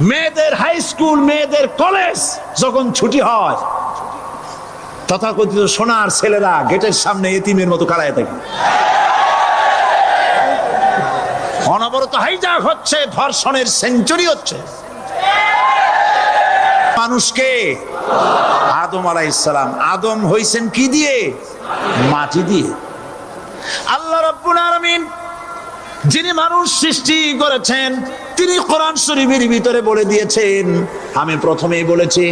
মেয়েদের high school, মেয়েদের college যখন ছুটি হয়, তথাকথিত সোনার ছেলেরা গেটের সামনে এতিমের মতো কারায় থাকে। অনবরত হাইজাক হচ্ছে, ধর্ষণের সেঞ্চুরি হচ্ছে। মানুষকে আদম আলাইহিস সালাম, আদম হইছেন কি দিয়ে? মাটি দিয়ে। আল্লাহ রাব্বুল আলামিন যিনি মানুষ সৃষ্টি করেছেন, তিনি কোরআন শরীফের ভিতরে বলে দিয়েছেন, আমি প্রথমেই বলেছি,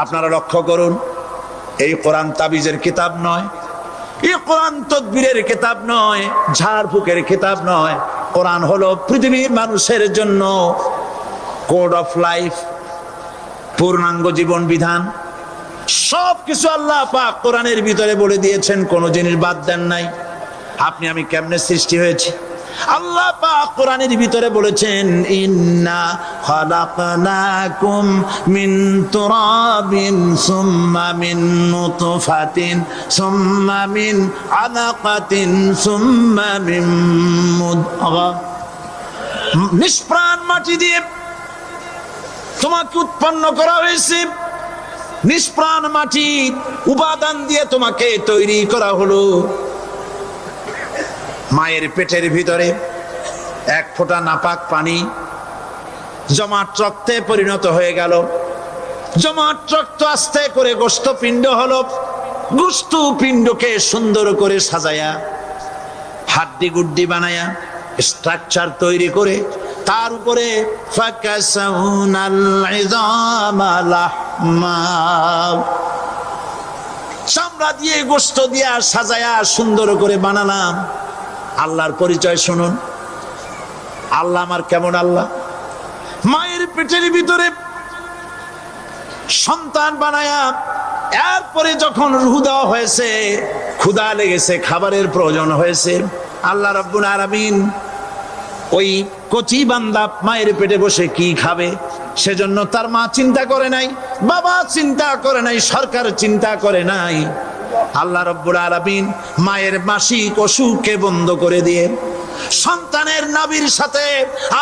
আপনারা লক্ষ্য করুন, এই কোরআন তাবিজের কিতাব নয়, এই কোরআন তদবিরের কিতাব নয়, ঝাড়ফুঁকের কিতাব নয়। কোরআন হলো পৃথিবীর মানুষের জন্য কোড অফ লাইফ, পূর্ণাঙ্গ জীবন বিধান। সবকিছু আল্লাহ পাক কোরআনের ভিতরে বলে দিয়েছেন, কোনো জিনিস বাদ দেন নাই। আপনি আমি কেমনে সৃষ্টি হয়েছি, আল্লাহ পাক কোরআনের ভিতরে বলেছেন, ইন্না খালাকনাকুম মিন তুরাবিন সুম্মা মিন নুতফাতিন সুম্মা মিন আলাকাতিন সুম্মা মিন মুদগা। নিষ্প্রাণ মাটি দিয়ে তোমাকে উৎপন্ন করা হয়েছে, নিষ্প্রাণ মাটি উপাদান দিয়ে তোমাকে তৈরি করা হলো। মায়ের পেটের ভিতরে এক ফোঁটা নাপাক পানি জমাট রক্তে পরিণত হয়ে গেল, জমাট রক্ত আস্তে করে গোস্ত পিণ্ড হলো, গোস্ত পিণ্ডকে সুন্দর করে সাজায়া, হাড্ডি গুড্ডি বানায়া, স্ট্রাকচার তৈরি করে, তার উপরে ফাকাসাউনাল ইযামা লাহমা, চামড়া দিয়ে গোস্ত দিয়া সাজায়া সুন্দর করে বানালাম। আল্লাহর পরিচয় শুনুন, আল্লাহ আমার কেমন আল্লাহ। মায়ের পেটের ভিতরে সন্তান বানায়া, এরপরে যখন রূহ দেওয়া হয়েছে, ক্ষুধা লেগেছে, খাবারের প্রয়োজন হয়েছে, আল্লাহ রাব্বুল আলামিন ওই কচি বান্দা মায়ের পেটে বসে কি খাবে, সেজন্য তার মা চিন্তা করে নাই, বাবা চিন্তা করে নাই, সরকার চিন্তা করে নাই। আল্লাহ রাব্বুল আলামিন মায়ের মাসিক অসুখকে বন্ধ করে দিয়ে সন্তানের নাভির সাথে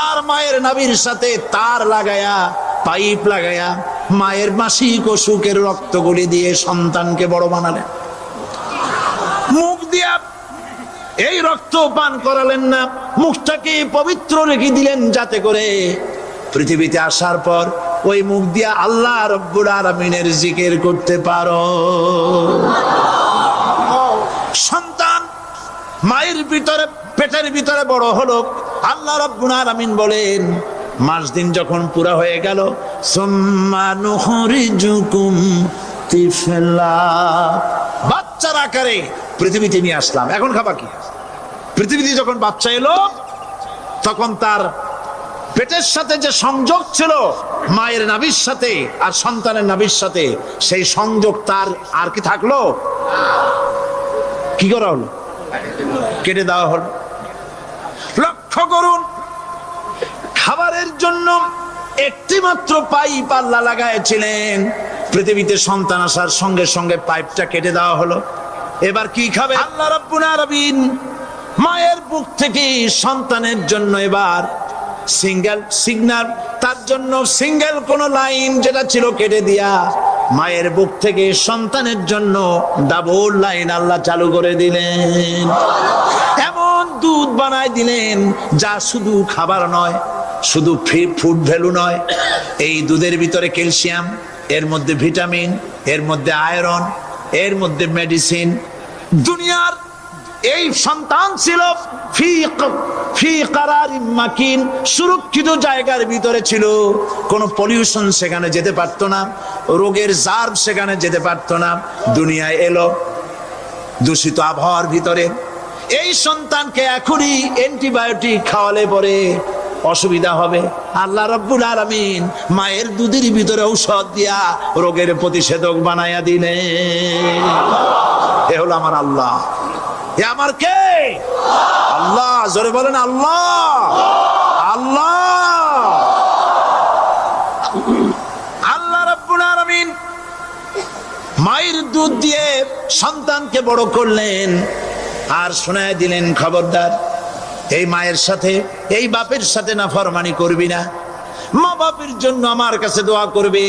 আর মায়ের নাভির সাথে তার লাগায়া, পাইপ লাগায়া, মায়ের মাসিক অসুখের রক্তগুলি দিয়ে সন্তানকে বড় বানালেন। মুখ দিয়া এই রক্ত পান করালেন না, মুখটাকে পবিত্র রেখে দিলেন, যাতে করে পৃথিবীতে আসার পর ওই মুখ দিয়া আল্লাহ রাব্বুল আলামিনের জিকির করতে পারো। সন্তান মায়ের ভিতরে, পেটের ভিতরে বড় হলো। আল্লাহ রাব্বুল আলামিন বলেন, মাস দিন যখন পুরা হয়ে গেল, সুম্মা নুখরিজুকুম তিফলা, বাচ্চার আকারে পৃথিবীতে নিয়ে আসলাম। এখন খাবা কি? পৃথিবীতে যখন বাচ্চা এলো, তখন তার পেটের সাথে যে সংযোগ ছিল মায়ের নাভির সাথে আর সন্তানের নাভির সাথে, সেই সংযোগ তার আর কি থাকলো? কি করা হলো? কেটে দেওয়া হলো। লক্ষ্য করুন, খাবারের জন্য একটি মাত্র পাইপ আল্লাহ লাগাইছিলেন, পৃথিবীতে সন্তান আসার সঙ্গে সঙ্গে পাইপটা কেটে দেওয়া হলো। এবার কি খাবে? আল্লাহ রাব্বুল আলামিন মায়ের বুক থেকে সন্তানের জন্য এবার সিঙ্গেল সিগন্যাল, তার জন্য সিঙ্গেল কোন লাইন যেটা ছিল কেটে দিয়া, মায়ের বুক থেকে সন্তানের জন্য ডাবল লাইন আল্লাহ চালু করে দিলেন। এমন দুধ বানায় দিলেন যা শুধু খাবার নয়, শুধু ফুড ভ্যালু নয়। এই দুধের ভিতরে ক্যালসিয়াম, এর মধ্যে ভিটামিন, এর মধ্যে আয়রন, এর মধ্যে মেডিসিন। দুনিয়ার এই সন্তান ছিল ফি কারারিন মাকিন, সুরক্ষিত জায়গার ভিতরে ছিল, কোনো পলিউশন সেখানে যেতে পারতো না, রোগের জার্ম সেখানে যেতে পারতো না। দুনিয়ায় এলো দূষিত আবহাওয়ার ভিতরে। এই সন্তানকে এখনই অ্যান্টিবায়োটিক খাওয়ালে পরে অসুবিধা হবে। আল্লাহ রাব্বুল আলামিন মায়ের দুধের ভিতরে ঔষধ দিয়া রোগের প্রতিষেধক বানায়া দিলেন। এ হলো আমার আল্লাহ। এ আমার কে? আল্লাহ। জোরে বলেন আল্লাহ। আল্লাহ। আল্লাহ রাব্বুল আলামিন মায়ের দুধ দিয়ে সন্তানকে বড় করলেন, আর শোনায় দিলেন, খবরদার এই মায়ের সাথে, এই বাপের সাথে নাফরমানি করবি না। মা বাপের জন্য আমার কাছে দোয়া করবে,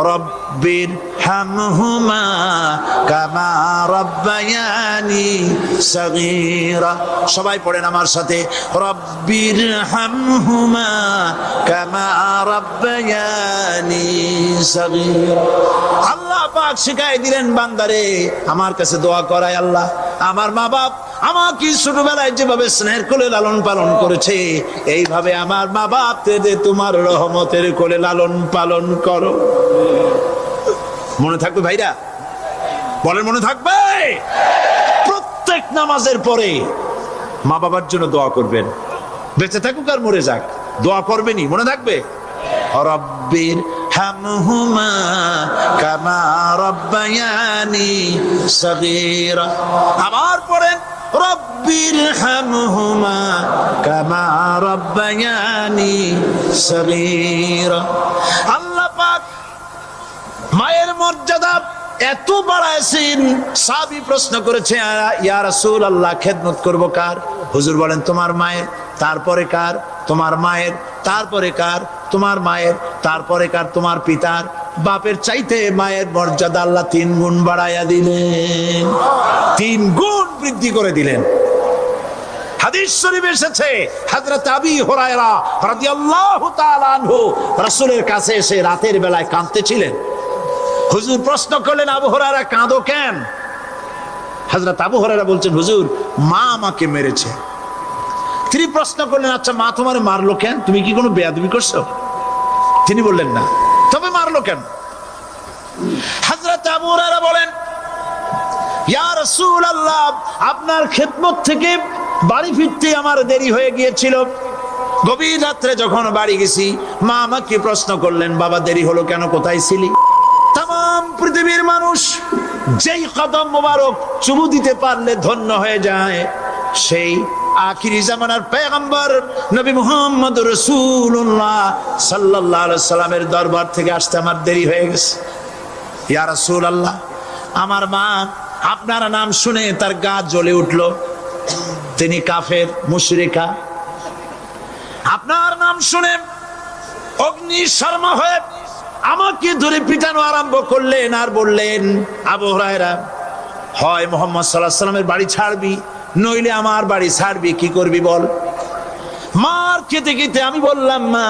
রব্বির হামহুমা কামা রাব্বায়ানি সগীরা। সবাই পড়েন আমার সাথে, রব্বির হামহুমা কামা রাব্বায়ানি সগীরা। আল্লাহ পাক শিখাই দিলেন বান্দারে আমার কাছে দোয়া করায়, আল্লাহ আমার মা বাপ আমাকে ছোটবেলায় যেভাবে স্নেহের কোলে লালন পালন করেছে, এইভাবে আমার মা বাপ তোমার রহমতের কোলে লালন পালন করো। মনে থাকবে ভাইরা? বলেন মনে থাকবে? প্রত্যেক নামাজের পরে মা বাবার জন্য দোয়া করবেন, বেঁচে থাকুক আর মরে যাক, দোয়া করবেনই, মনে থাকবে। রব্বির হামহুমা কামা রাব্বায়ানি সগীরা। আবার পড়েন, রব্বির হামহুমা কামা রাব্বায়ানি সগীরা। আল্লাহ পাক মায়ের মর্যাদা এত বাড়াইছেন, সাহাবী প্রশ্ন করেছে, ইয়া রাসূলুল্লাহ খেদমত করব কার? হুজুর বলেন তোমার মায়ের, তারপরে কার? তোমার মায়ের, তারপরে কার? তোমার মায়ের, তারপরে কার? তোমার পিতার। বাপের চাইতে মায়ের মর্যাদা আল্লাহ 3 গুণ বাড়াইয়া দিলেন, 3 গুণ বৃদ্ধি করে দিলেন। হাদিস শরীফে এসেছে, হযরত আবী হুরায়রা রাদিয়াল্লাহু তাআলা আনহু রাসূলের কাছে এসে রাতের বেলায় কাঁদতেছিলেন। হুজুর প্রশ্ন করলেন, আবু হুরায়রা কাঁদো কেন? হযরত আবু হুরায়রা বলছেন, হুজুর মা আমাকে মেরেছে। তিনি প্রশ্ন করলেন, আচ্ছা মা তোমার মারলো কেন? তুমি কি কোনো বেয়াদবি করছো? তিনি বললেন না, তবে মারলো কেন? হযরত আবু হুরায়রা বলেন, ইয়া রাসূলুল্লাহ আপনার খেদমত থেকে বাড়ি ফিরতে আমার দেরি হয়ে গিয়েছিল। গভীর রাত্রে যখন বাড়ি গেছি, মা আমাকে প্রশ্ন করলেন, বাবা দেরি হলো কেন, কোথায় ছিলি? তাম পৃথিবীর মানুষ যেই কদম মোবারক চুমু দিতে পারলে ধন্য হয়ে যায়, সেই আখিরি জামানার পয়গম্বর নবী মুহাম্মদ রাসূলুল্লাহ সাল্লাল্লাহু আলাইহি সাল্লামের দরবার থেকে আসতে আমার দেরি হয়ে গেছে। ইয়া রাসূলুল্লাহ আমার মা আপনার নাম শুনে তার গা জ্বলে উঠলো, তিনি কাফের মুশরিকা। আপনার নাম শুনে অগ্নি শর্মা হয়ে আমাকে ধরে পিটানো আরম্ভ করলেন আর বললেন, আবু হুরায়রা হয় মুহাম্মদ সাল্লাল্লাহু আলাইহি সাল্লামের বাড়ি ছাড়বি, নইলে আমার বাড়ি ছাড়বি, কি করবি বল? মার খেতে খেতে আমি বললাম, মা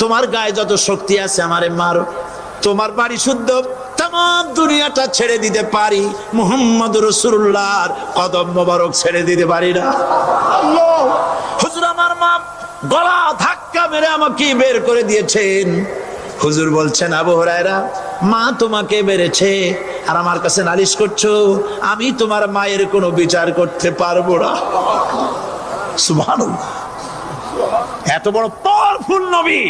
তোমার গায়ে যত শক্তি আছে আমারে মারো, তোমার বাড়ি শুদ্ধ, তাম দুনিয়াটা ছেড়ে দিতে পারি, মুহাম্মদ রাসূলুল্লাহর কদম মোবারক ছেড়ে দিতে পারি না। আল্লাহ! হুজুর আমার মা গলা ধাক্কা মেরে আমাকে বের করে দিয়েছেন। হুজুর বলছেন, আবু হুরায়রা মা তোমাকে মেরেছে আর আমার কাছে নালিশ করছো, আমি তোমার মায়ের কোনো বিচার করতে পারবো না। সুবহানাল্লাহ! এত বড় পাওয়ারফুল নবী,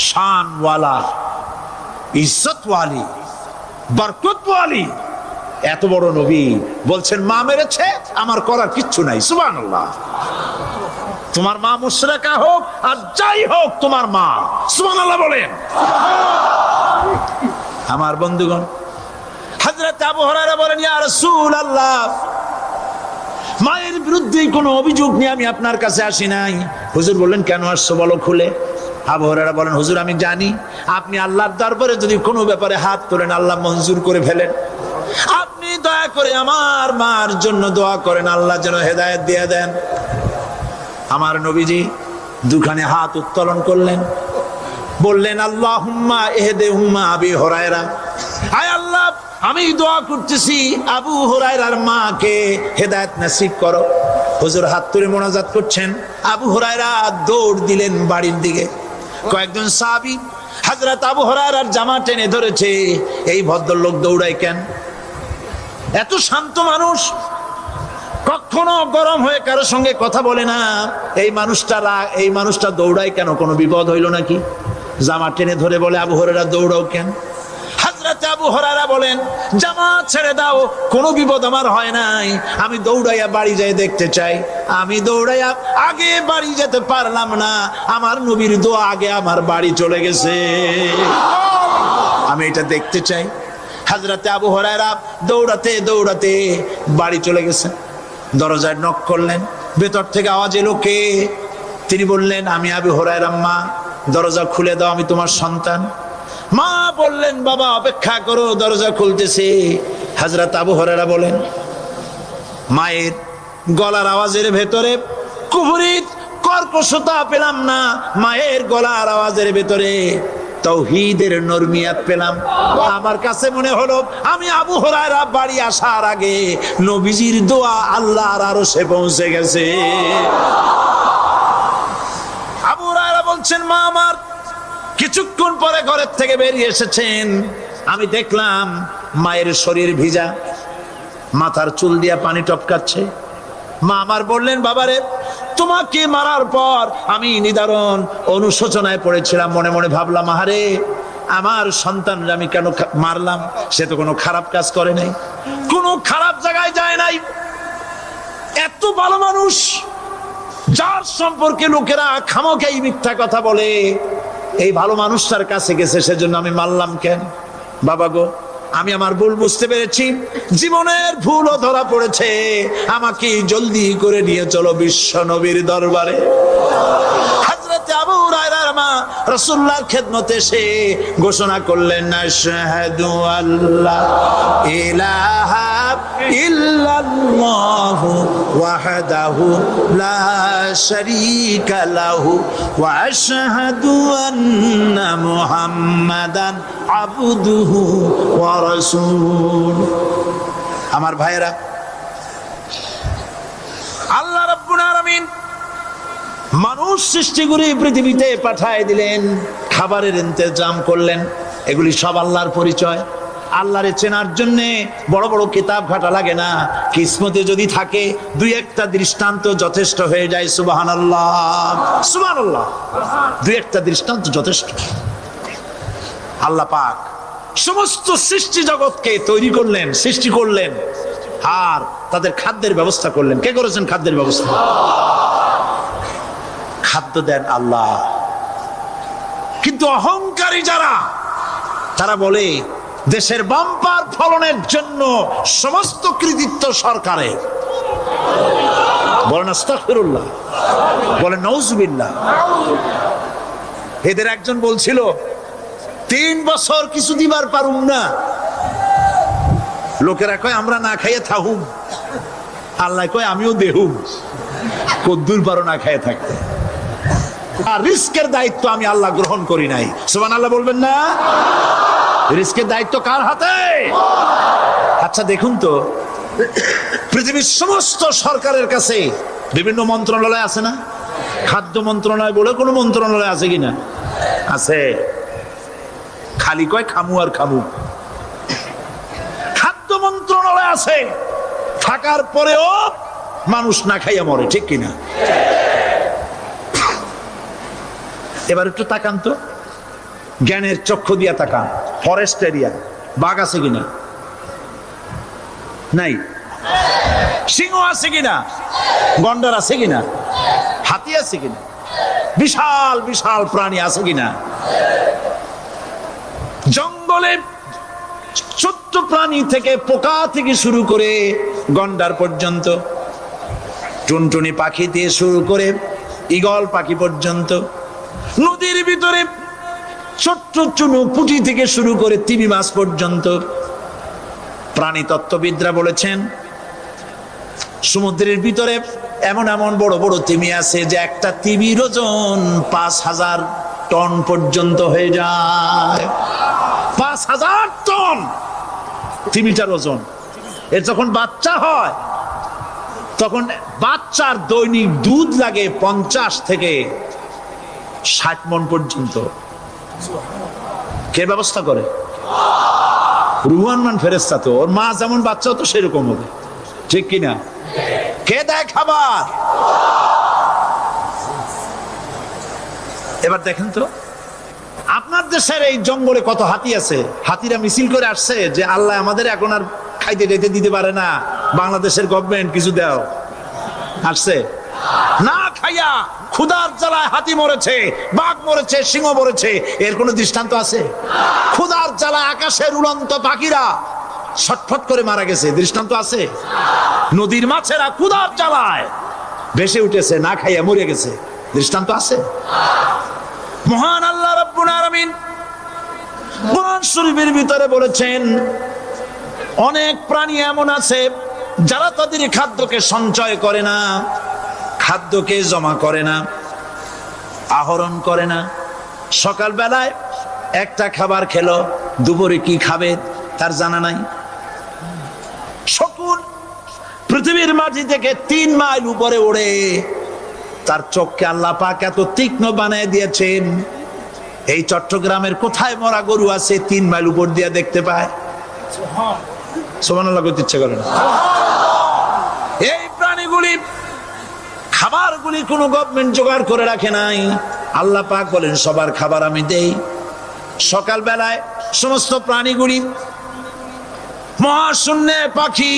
শানওয়ালা, ইজ্জতওয়ালি, বরকতওয়ালি, এত বড় নবী বলছেন মা মেরেছে, আমার করার কিচ্ছু নাই। সুবহানাল্লাহ! তোমার মা মুশরিকা হোক আর যাই হোক, তোমার মা। সুবহানাল্লাহ বলেন। আমার বন্ধুগণ, হযরত আবু হুরায়রা বলেন, ইয়া রাসূলুল্লাহ মায়ের বিরুদ্ধে কোনো অভিযোগ নিয়ে আমি আপনার কাছে আসি নাই। হুজুর বললেন, কেন আসছো বলো খুলে। আবু হুরায়রা বলেন, হুজুর আমি জানি আপনি আল্লাহর দরবারে যদি কোনো ব্যাপারে হাত তোলেন আল্লাহ মঞ্জুর করে ফেলেন। আপনি দয়া করে আমার মার জন্য দোয়া করেন, আল্লাহ যেন হেদায়েত দিয়ে দেন। আমার নবীজি দুখানে হাত উত্তোলন করলেন, বললেন, আল্লাহুম্মা ইহদিহুম্মা আবি হুরায়রা, আয় আল্লাহ আমি দোয়া করতেছি আবু হুরায়রার মাকে হেদায়েত নসিব করো। হুজুর হাত তুলে মোনাজাত করছেন, আবু হুরায়রা দৌড় দিলেন বাড়ির দিকে। কয়েকজন সাহাবী হযরত আবু হুরায়রার জামা টেনে ধরেছে, এই ভদ্রলোক দৌড়ায় কেন? এত শান্ত মানুষ, কখনো গরম হয়ে কারো সঙ্গে কথা বলে না, এই মানুষটা দৌড়ায় কেন? কোনো বিপদ হইল নাকি? জামা টেনে ধরে বলে, আবু হুরায়রা দৌড়াও কেন? হযরত আবু হুরায়রা বলেন, জামা ছেড়ে দাও, কোনো বিপদ আমার হয় নাই, আমি দৌড়াইয়া বাড়ি যাই দেখতে চাই। আমি দৌড়াইয়া আগে বাড়ি যেতে পারলাম না, আমার নবীর দোয়া আগে আমার বাড়ি চলে গেছে, আমি এটা দেখতে চাই। হযরত আবু হুরায়রা দৌড়াতে দৌড়াতে বাড়ি চলে গেছেন। দরজায় নক করলেন, ভেতর থেকে আওয়াজ এলো, কে? তিনি বললেন, আমি আবু হুরায়রা। আম্মা দরজা খুলে দাও, আমি তোমার সন্তান। মা বললেন, বাবা অপেক্ষা করো, দরজা খুলতেছে। হযরত আবু হুরায়রা বলেন, মায়ের গলার আওয়াজের ভেতরে কুফরি কর্কশতা পেলাম না, মায়ের গলার আওয়াজের ভেতরে তাওহীদের নরমিয়াত পেলাম। আমার কাছে মনে হলো আমি আবু হুরায়রা বাড়ি আসার আগে নবীজির দোয়া আল্লাহর আরশে পৌঁছে গেছে। আবু হুরায়রা বলছেন, মা আমার কিছুক্ষণ পরে ঘরের থেকে বেরিয়ে এসেছেন, আমি দেখলাম মায়ের শরীর ভিজা, মাথার চুল দিয়া পানি টপকাচ্ছে। মা আমার বললেন, বাবারে তোমাকে মারার পর আমি নিদারুণ অনুশোচনায় পড়েছিলাম, মনে মনে ভাবলাম, আহারে আমার সন্তান আমি কেন মারলাম? সে তো কোনো খারাপ কাজ করে নাই, কোনো খারাপ জায়গায় যায় নাই, এত ভালো মানুষ যার সম্পর্কে লোকেরা খামোখাই মিথ্যা কথা বলে, এই ভালো মানুষটার কাছে গেছে, সেজন্য আমি মারলাম কেন? বাবা গো, আমি আমার ভুল বুঝতে পেরেছি, জীবনের ভুলও ধরা পড়েছে, আমাকে জলদি করে নিয়ে চলো বিশ্ব নবীর দরবারে। হযরত আবু হুরায়রার মা রাসূলুল্লাহর খেদমতে এসে ঘোষণা করলেন, আশহাদু আল্লা ইলাহা ইল্লাল্লাহু ওয়াহদাহু লা শারীকা লাহু ওয়া আশহাদু আন্না মুহাম্মাদান আবদুহু ওয়া রাসূলুহু। আমার ভাইরা, আল্লাহ রাব্বুল আলামিন মানুষ সৃষ্টি করে পৃথিবীতে পাঠায় দিলেন, খাবারের ইন্তজাম করলেন, এগুলি সব আল্লাহর পরিচয়। আল্লাহরে চেনার জন্য বড় বড় কিতাব ঘাটা লাগে না, কিসমতে যদি থাকে দুই একটা দৃষ্টান্ত যথেষ্ট হয়ে যায়। সুবহানাল্লাহ, সুবহানাল্লাহ, দুই একটা দৃষ্টান্ত যথেষ্ট। আল্লাহ পাক সমস্ত সৃষ্টি জগৎকে তৈরি করলেন, সৃষ্টি করলেন, আর তাদের খাদ্যের ব্যবস্থা করলেন। কে করেছেন খাদ্যের ব্যবস্থা? খাদ্য দেন আল্লাহ। কিন্তু অহংকারী যারা, তারা বলে দেশের বাম্পার ফলনের জন্য সমস্ত কৃতিত্ব সরকারের। বলেন আস্তাগফিরুল্লাহ, বলেন নাউজুবিল্লাহ। এদের একজন বলছিল, 3 বছর কিছু দিবার পারুম না, লোকেরা কয় আমরা না খাইয়ে থাকুম, আল্লাহ কয় আমিও দেহুম, কদ্দুর পারো না খাইয়ে থাকতে। আর রিস্কের দায়িত্ব আমি আল্লাহ গ্রহণ করি নাই। সুবহানাল্লাহ বলবেন না? রিস্কের দায়িত্ব কার হাতে? আচ্ছা দেখুন তো, পৃথিবীর সমস্ত সরকারের কাছে বিভিন্ন মন্ত্রণালয় আছে না? খাদ্য মন্ত্রণালয় বলে কোনো মন্ত্রণালয় আছে কিনা? আছে। খালি কয় খামু আর খামু। খাদ্য মন্ত্রণালয় আছে, থাকার পরেও মানুষ না খাইয়া মরে, ঠিক কিনা? এবার একটু তাকান তো, জ্ঞানের চক্ষু দিয়া তাকান, ফরেস্ট এরিয়া, বাঘ আছে কিনা? নাই। সিংহ আছে কিনা? গন্ডার আছে কিনা? হাতি আছে কিনা? বিশাল বিশাল প্রাণী আছে কিনা? জঙ্গলে ছোট্ট প্রাণী থেকে, পোকা থেকে শুরু করে গন্ডার পর্যন্ত, টুনটুনি পাখি দিয়ে শুরু করে ঈগল পাখি পর্যন্ত, নদীর ভিতরে ছোট্ট চুনু পুঁটি থেকে শুরু করে তিমি মাছ পর্যন্ত। প্রাণী তত্ত্ববিদরা বলেছেন, সমুদ্রের ভিতরে এমন এমন বড় বড় তিমি আছে যে একটা তিমির ওজন 5000 টন পর্যন্ত হয়ে যায়। 5000 টন তিমিটার ওজন। এর যখন বাচ্চা হয়, তখন বাচ্চার দৈনিক দুধ লাগে 50 থেকে 60 মণ পর্যন্ত। কে ব্যবস্থা করে? রুহান মান ফেরেশতা। তো ওর মা যেমন বাচ্চা তো সেরকম হবে, ঠিক কিনা? কে দেয় খাবার? এবার দেখেন তো, আপনার দেশের এই জঙ্গলে কত হাতি আছে। হাতিরা মিছিল করে আসছে যে আল্লাহ আমাদের এখন আর খাইতে যেতে দিতে পারে না, বাংলাদেশের গভর্নমেন্ট কিছু দাও। আসছে না খাইয়া ক্ষুধার জ্বালায় হাতি মরেছে, বাঘ মরেছে, সিংহ মরেছে, এর কোনো দৃষ্টান্ত আছে? ক্ষুধার জ্বালায় আকাশের উড়ন্ত পাখিরা ছটফট করে মারা গেছে, দৃষ্টান্ত আছে? নদীর মাছেরা ক্ষুধার জ্বালায় ভেসে উঠেছে, না খাইয়া মরে গেছে, দৃষ্টান্ত আছে? মহান আল্লাহ রাব্বুল আলামিন কোরআন শরীফের ভিতরে বলেছেন, অনেক প্রাণী এমন আছে যারা তাদের খাদ্যকে সঞ্চয় করে না, খাদ্যকে জমা করে না, আহরণ করে না। সকাল বেলায় একটা খাবার খেলো, দুপুরে কি খাবে তার জানা নাই। শকুন পৃথিবীর মাটি থেকে 3 মাইল উপরে ওড়ে, তার চোখকে আল্লাহ পাক এত তীক্ষ্ণ বানিয়ে দিয়েছেন। এই চট্টগ্রামের কোথায় মরা গরু আছে 3 মাইল উপর দিয়ে দেখতে পায়? সুবহানাল্লাহ করতে ইচ্ছে করে না। এই প্রাণীগুলি খাবারগুলি কোনো গভর্নমেন্ট জোগাড় করে রাখে নাই। আল্লাহ পাক বলেন সবার খাবার আমি দেই। সকাল বেলায় সমস্ত প্রাণীগুলি, মহাশূন্যে পাখি,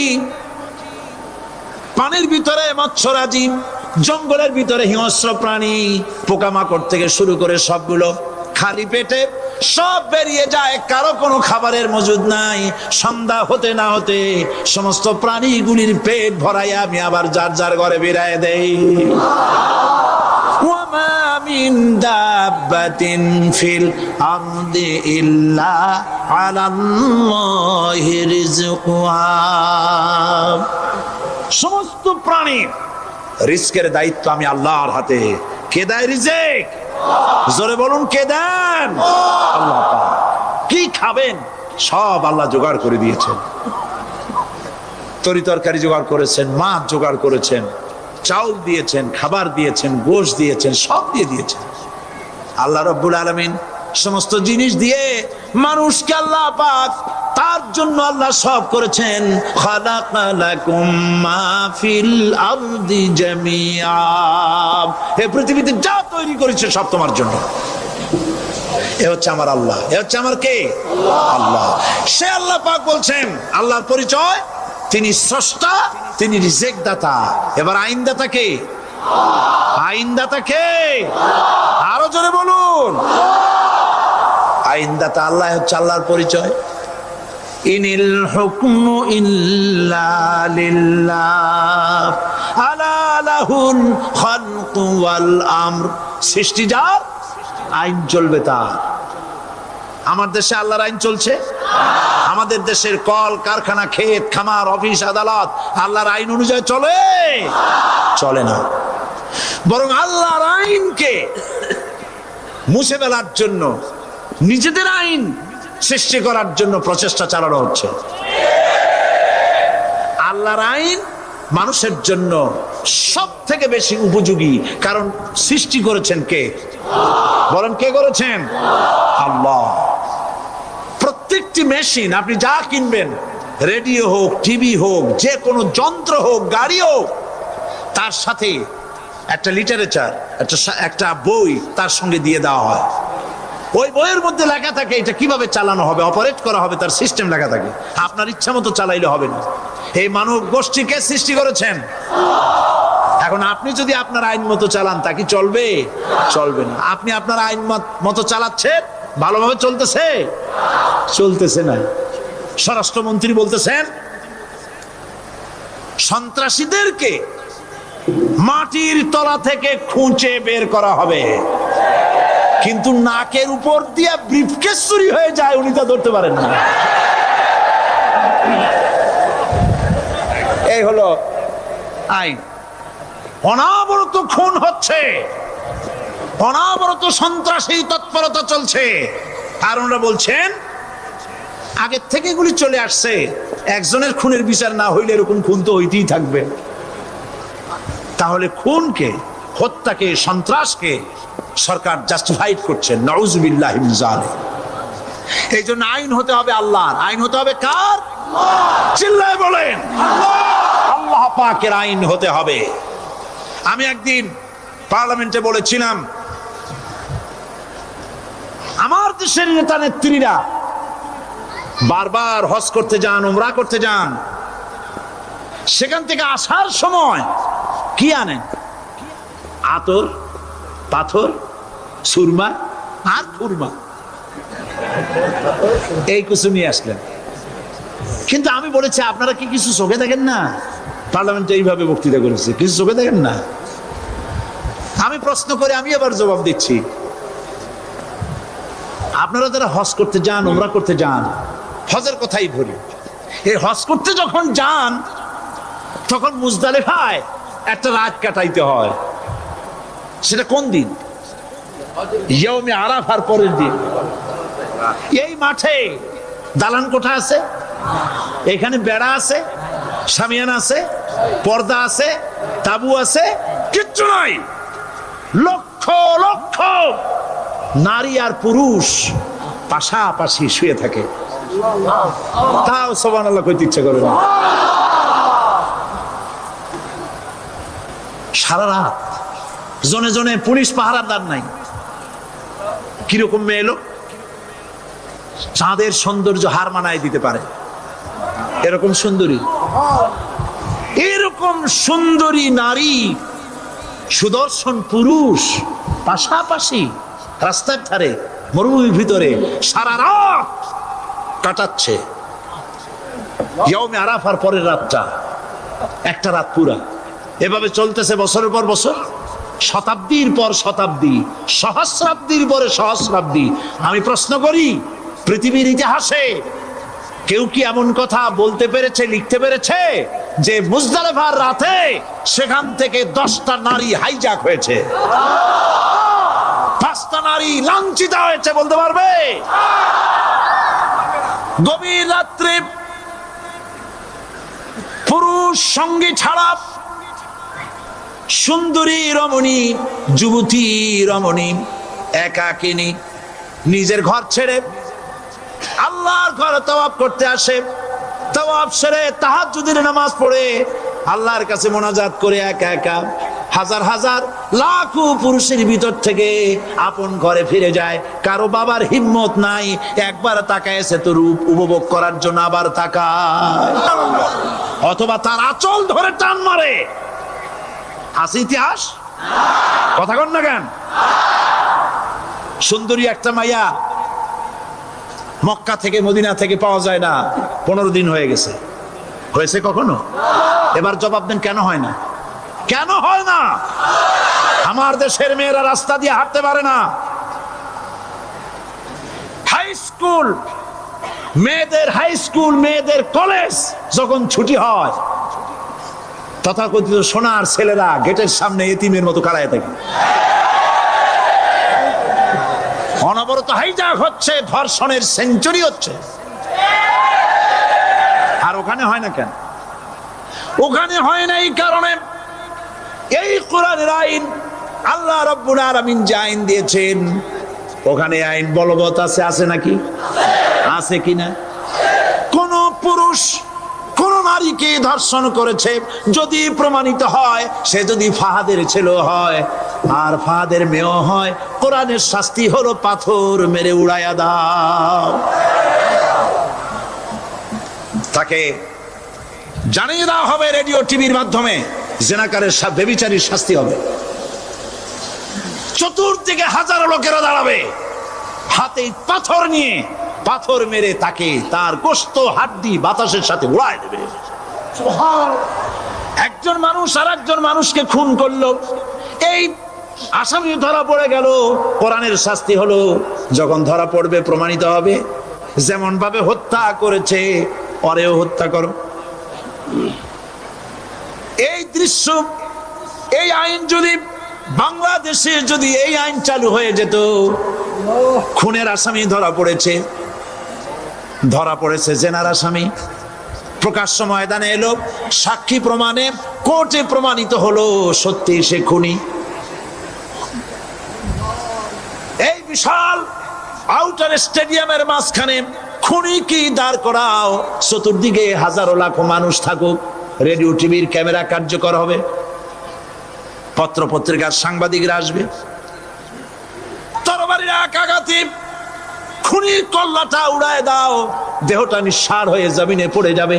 পানির ভিতরে মৎস্যরাজি, জঙ্গলের ভিতরে হিংস্র প্রাণী, পোকামাকড় থেকে শুরু করে সবগুলো খালি পেটে সব বেরিয়ে যায়, কারো কোনো খাবারের মজুদ নাই। সন্ধ্যা হতে না হতে সমস্ত প্রাণীগুলির পেট ভরাইয়া আমি আবার যার যার ঘরে বেরায় দেই। ওয়ামা মিন দাব্বাতিন ফিল আরদি ইল্লা আলাল্লাহি রিজকুহা। সমস্ত প্রাণীর রিজকের দায়িত্ব আমি আল্লাহর হাতে। কে দেয় রিজক? জোরে বলুন, কে দেন? আল্লাহ পাক। কি খাবেন সব আল্লাহ জোগাড় করে দিয়েছেন। তরি তরকারি জোগাড় করেছেন, মাছ জোগাড় করেছেন, চাউল দিয়েছেন, খাবার দিয়েছেন, গোশত দিয়েছেন, সব দিয়ে দিয়েছেন আল্লাহ রাব্বুল আলামিন। সমস্ত জিনিস দিয়ে মানুষকে আল্লাহ পাক তার জন্য আল্লাহ সব করেছেন। খালাকালাকুম মা ফিল আরদি জামিআ। এই পৃথিবীতে যা তৈরি করেছে সব তোমার জন্য। এ হচ্ছে আমার আল্লাহ, এ হচ্ছে আমার কে? আল্লাহ। সে আল্লাহ পাক বলছেন, আল্লাহর পরিচয়, তিনি স্রষ্টা, তিনি রিজেক দাতা। এবার আইনদাতা কে? আইনদাতা কে? আরো জোরে বলুন। আইনদাতা আল্লাহ হচ্ছে আল্লাহর পরিচয়। ইনিল হুকমু ইল্লা লিল্লাহ আলা লাহুল খালকু ওয়াল আমর। সৃষ্টি যার, আইন চলবে তার। আমার দেশে আল্লাহর আইন চলছে? আমাদের দেশের কল কারখানা, ক্ষেত খামার, অফিস আদালত আল্লাহর আইন অনুযায়ী চলে? চলে না। বরং আল্লাহর আইনকে মুছে ফেলার জন্য, নিজেদের আইন সৃষ্টি করার জন্য প্রচেষ্টা চালানো হচ্ছে। আল্লাহর আইন মানুষের জন্য সব থেকে বেশি উপযোগী, কারণ সৃষ্টি করেছেন কে? বলেন, কে করেছেন? আল্লাহ। প্রত্যেকটি মেশিন আপনি যা কিনবেন, রেডিও হোক, টিভি হোক, যে কোনো যন্ত্র হোক, গাড়ি হোক, তার সাথে একটা লিটারেচার, একটা বই তার সঙ্গে দিয়ে দেওয়া হয়। ওই বইয়ের মধ্যে লেখা থাকে এটা কিভাবে চালানো হবে, অপারেট করা হবে, তার সিস্টেম লেখা থাকে। আপনার ইচ্ছা মতো চালাইলে হবে না। এই মানব গোষ্ঠীকে সৃষ্টি করেছেন। এখন আপনি যদি আপনার আইন মতো চালান, তা কি চলবে? চলবে না। আপনি আপনার আইন মতো চালাচ্ছেন, ভালোভাবে চলতেছে? চলতেছে না। স্বরাষ্ট্রমন্ত্রী বলতেছেন সন্ত্রাসীদেরকে মাটির তলা থেকে খুঁজে বের করা হবে, কিন্তু নাকের উপর দিয়ে ব্রিফকেস চুরি হয়ে যায়, উনি তা ধরতে পারেন না। এই হলো আইন। অনাবরত খুন হচ্ছে, অনাবরত সন্ত্রাসী তৎপরতা চলছে। আর ওনারা বলছেন আগের থেকে এগুলি চলে আসছে, একজনের খুনের বিচার না হইলে এরকম খুন তো হইতেই থাকবে। তাহলে খুনকে, হত্যাকে, সন্ত্রাসকে সরকার জাস্টিফাইড করছে। নাউযুবিল্লাহি মিন যালিক। এই জন্য আইন হতে হবে আল্লাহর। আইন হতে হবে কার? চিল্লায় বলেন, আল্লাহ পাকের আইন হতে হবে। আমি একদিন পার্লামেন্টে বলেছিলাম, আমার দেশের নেতা নেত্রীরা বারবার হজ করতে যান, উমরা করতে যান, সেখান থেকে আসার সময় কি আনেন? আতর, পাথর, সুরমা আর খুরমা, এই কিছু নিয়ে আসলেন। কিন্তু আমি বলেছি, আপনারা কি কিছু চোখে দেখেন না? পার্লামেন্টে এইভাবে বক্তৃতা করেছে, কিছু চোখে দেখেন না? আমি প্রশ্ন করে আমি আবার জবাব দিচ্ছি, আপনারা যারা হজ করতে যান, উমরা করতে যান, হজের কথাই ধরি, এই হজ করতে যখন যান তখন মুজদালিফায় একটা রাত কাটাইতে হয়। সেটা কোন দিন? ইয়ৌমে আরাফার পরের দিন। এই মাঠে দালান কোঠা আছে, এখানে বেড়া আছে, শামিয়ানা আছে, পর্দা আছে, তাবু আছে, কিচ্ছু নাই। লক্ষ লক্ষ নারী আর পুরুষ পাশাপাশি শুয়ে থাকে, তাও সুবহানাল্লাহ কইতে ইচ্ছা করে না। সারা রাত জনে জনে পুলিশ পাহারাদার নাই। কিরকম মেয়ে এলো, চাঁদের সৌন্দর্য হার মানায় দিতে পারে এরকম সুন্দরী, এরকম সুন্দরী নারী, সুদর্শন পুরুষ পাশাপাশি রাস্তার ধারে মরুভূমির ভিতরে সারা রাত কাটাচ্ছে। ইয়ৌমে আরাফার পরের রাতটা একটা রাত পুরা। এভাবে চলতেছে বছরের পর বছর, শতাব্দীর পর শতাব্দী, সহস্রাব্দীর পরে সহস্রাব্দী। আমি প্রশ্ন করি, পৃথিবীর ইতিহাসে কেউ কি এমন কথা বলতে পেরেছে, লিখতে পেরেছে যে মুজদালিফার রাতে সেখান থেকে 10টা নারী হাইজ্যাক হয়েছে, 5টা নারী লাঞ্ছিত হয়েছে? বলতে পারবে? গভীর রাত্রে পুরুষ সঙ্গী ছাড়া সুন্দরী রমণী, যুবতী রমণী একাকিনী নিজের ঘর ছেড়ে আল্লাহর ঘরে তওয়াফ করতে আসে। তওয়াফ সেরে তাহাজ্জুদের নামাজ পড়ে আল্লাহর কাছে মোনাজাত করে একা একা হাজার হাজার লাখো পুরুষের ভিতর থেকে আপন ঘরে ফিরে যায়। কারো বাবার হিম্মত নাই একবার তাকায় সে তো রূপ উপভোগ করার জন্য, আবার তাকায়, অথবা তার আঁচল ধরে টান মারে। আছে ইতিহাস? কথা কন না কেন? সুন্দরী একটা মাইয়া মক্কা থেকে মদিনা থেকে পাওয়া যায় না, 15 দিন হয়ে গেছে। হয়েছে কখনো? এবার জবাব দেন, কেন হয় না? কেন হয় না? আমার দেশের মেয়েরা রাস্তা দিয়ে হাঁটতে পারে না। হাই স্কুল মেয়েদের, হাই স্কুল মেয়েদের কলেজ যখন ছুটি হয়, তথাকথিত সোনার ছেলেরা গেটের সামনে এতিমের মতো কারায় থাকে। অনবরত হাইজ্যাক হচ্ছে, ধর্ষণের সেঞ্চুরি হচ্ছে। আর ওখানে হয় না কেন? ওখানে হয় না এই কারণে, এই কোরআনের আইন আল্লাহ রাব্বুল আলামিন যে আইন দিয়েছেন, ওখানে আইন বলবৎ আছে। আছে নাকি? আছে কিনা? কোন পুরুষ কোন নারীকে ধর্ষণ করেছে যদি প্রমাণিত হয়, সে যদি ফাহাদের ছেলে হয় আর ফাহাদের মেয়েও হয়, কোরআনের শাস্তি হলো পাথর মেরে উড়াইয়া দাও। তাকে জানিয়ে দেওয়া হবে রেডিও টিভির মাধ্যমে, জেনাকারের ব্যভিচারীর শাস্তি হবে। চতুর্দিকে হাজারো লোকেরা দাঁড়াবে, হাতে পাথর নিয়ে পাথর মেরে তাকে তার গোশত হাড্ডি বাতাসের সাথে উড়ায় দেবে। একজন মানুষ আর একজন মানুষকে খুন করলো, এই আসামি ধরা পড়ে গেল, কোরআনের শাস্তি হলো যখন ধরা পড়বে প্রমাণিত হবে যেমন ভাবে হত্যা করেছে পরেও হত্যা করো। এই দৃশ্য, এই আইন যদি বাংলাদেশে যদি এই আইন চালু হয়ে যেত, খুনের আসামি ধরা পড়েছে, জেনার আসামি প্রকাশ্য ময়দানে এলো, সাক্ষী প্রমাণে কোর্টে প্রমাণিত হলো সত্যি সে খুনি। এই বিশাল আউটার স্টেডিয়ামের মাঝখানে খুনি কি দাঁড় করাও, চতুর্দিকে হাজারো লাখো মানুষ থাকুক, রেডিও টিভির ক্যামেরা কার্যকর হবে, পত্র পত্রিকার সাংবাদিকরা আসবে, তরবারির এক আঘাতে খুনির কল্লাটা উড়ায় দাও, দেহটা নিঃসার হয়ে জমিনে পড়ে যাবে।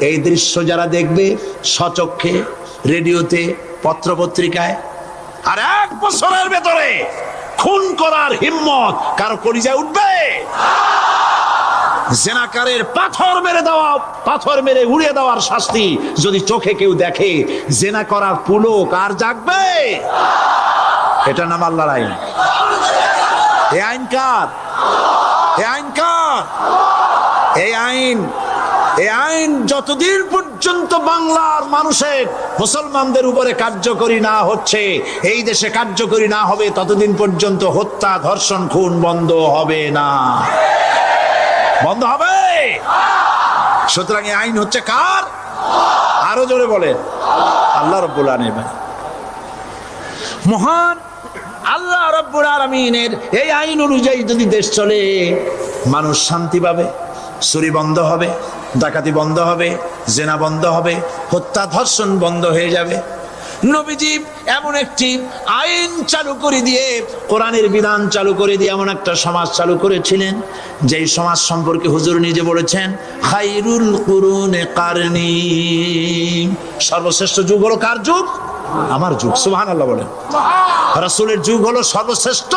এই দৃশ্য যারা দেখবে স্বচক্ষে, রেডিওতে, পত্র পত্রিকায়, আর 1 বছরের ভেতরে খুন করার হিম্মত কারো কলিজায় উঠবে? জেনাকারের পাথর মেরে উড়িয়ে দেওয়ার শাস্তি যদি চোখে কেউ দেখে, জেনা করার পুলক আর জাগবে? এটা নাম আল্লাহর আইন। এই আইন কার? এই আইন কার? এই আইন যতদিন পর্যন্ত বাংলার মানুষের মুসলমানদের উপরে কার্যকরী না হচ্ছে, এই দেশে কার্যকরী না হবে, ততদিন পর্যন্ত হত্যা, ধর্ষণ, খুন বন্ধ হবে না। বন্ধ হবে। সুতরাং এই আইন হচ্ছে কার? আরো জোরে বলেন, আল্লাহ রাব্বুল আলামিন। মহান আল্লাহ রাব্বুল আলামিনের এই আইন অনুযায়ী যদি দেশ চলে, মানুষ শান্তি পাবে, চুরি বন্ধ হবে, ডাকাতি বন্ধ হবে, জেনা বন্ধ হবে, হত্যা ধর্ষণ বন্ধ হয়ে যাবে। নবীজি এমন একটি আইন চালু করে দিয়ে, কোরআনের বিধান চালু করে দিয়ে এমন একটা সমাজ চালু করেছিলেন, যেই সমাজ সম্পর্কে হুজুর নিজে বলেছেন, খায়রুল কুরুনে কারনি, সর্বশ্রেষ্ঠ যুগ হলো কার যুগ? আমার যুগ। সুবহানাল্লাহ বলেন। রাসূলের যুগ হলো সর্বশ্রেষ্ঠ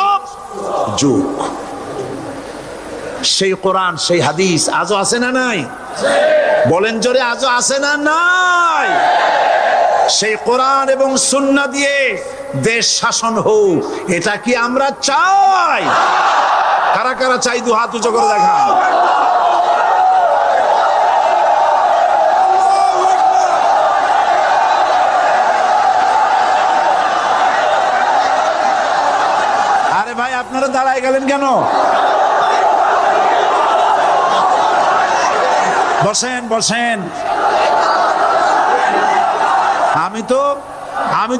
যুগ। সেই কোরআন, সেই হাদিস আজও আছে না নাই? বলেন জোরে, আজও আছে না নাই? সেই কোরআন এবং সুন্নাহ দিয়ে দেশ শাসন হোক, এটা কি আমরা চাই? কারা কারা চাই? দু হাত উঁচু করে দেখা। আরে ভাই, আপনারা দাঁড়ায় গেলেন কেন? বসেন বসেন। আমি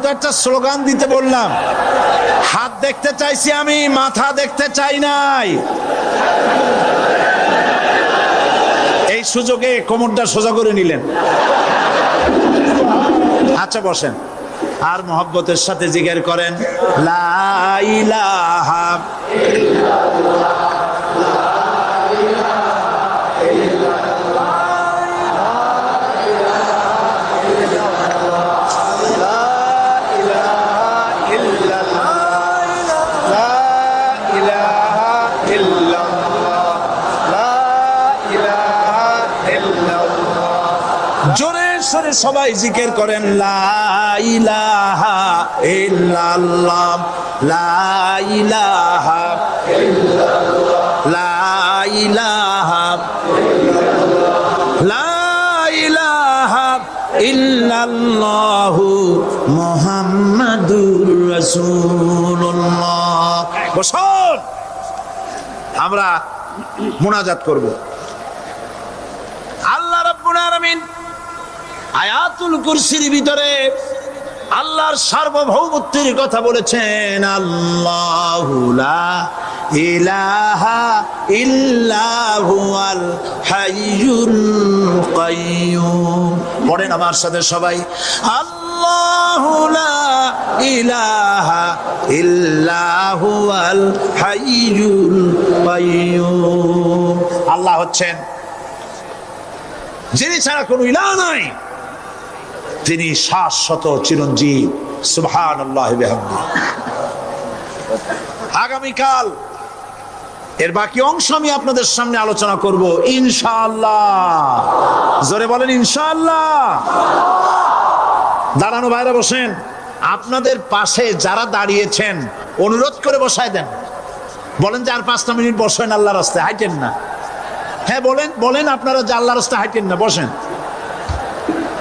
তো একটা স্লোগান দিতে বললাম, হাত দেখতে চাইছি আমি, মাথা দেখতে চাই নাই। এই সুযোগে কোমরটা সোজা করে নিলেন। আচ্ছা বসেন, আর মহব্বতের সাথে জিকির করেন, লা ইলাহা ইল্লাল্লাহ। জোরে সরে সবাই জিকির করেন, লা ইলাহা ইল্লাল্লাহ, লা ইলাহা ইল্লাল্লাহ, লা ইলাহা ইল্লাল্লাহ, লা ইলাহা ইল্লাল্লাহু মুহাম্মাদুর রাসূলুল্লাহ। বসুন, আমরা মুনাজাত করব। আল্লাহ রাব্বুল আলামিন আয়াতুল কুরসির ভিতরে আল্লাহর সার্বভৌমত্বের কথা বলেছেন, আল্লাহু লা ইলাহা ইল্লা হুয়াল হাইয়ুল কাইয়্যুম। পড়েন আমার সাথে সবাই, আল্লাহু লা ইলাহা ইল্লা হুয়াল হাইয়ুল কাইয়্যুম। আল্লাহ হচ্ছেন যিনি ছাড়া কোনো ইলাহ নাই, তিনি শাশ্বত চিরঞ্জীব। সুবহানাল্লাহি বিহামদিহি। আগামীকাল এর বাকি অংশ আমি আপনাদের সামনে আলোচনা করব ইনশাআল্লাহ। জোরে বলেন ইনশাআল্লাহ। দাঁড়ানো ভাইরা বসেন। আপনাদের পাশে যারা দাঁড়িয়েছেন অনুরোধ করে বসায় দেন। বলেন যে আর 5টা মিনিট বসেন, আল্লাহর রাস্তায় হাঁটেন না। হ্যাঁ বলেন আপনারা যে আল্লাহর রাস্তায় হাঁটেন না, বসেন,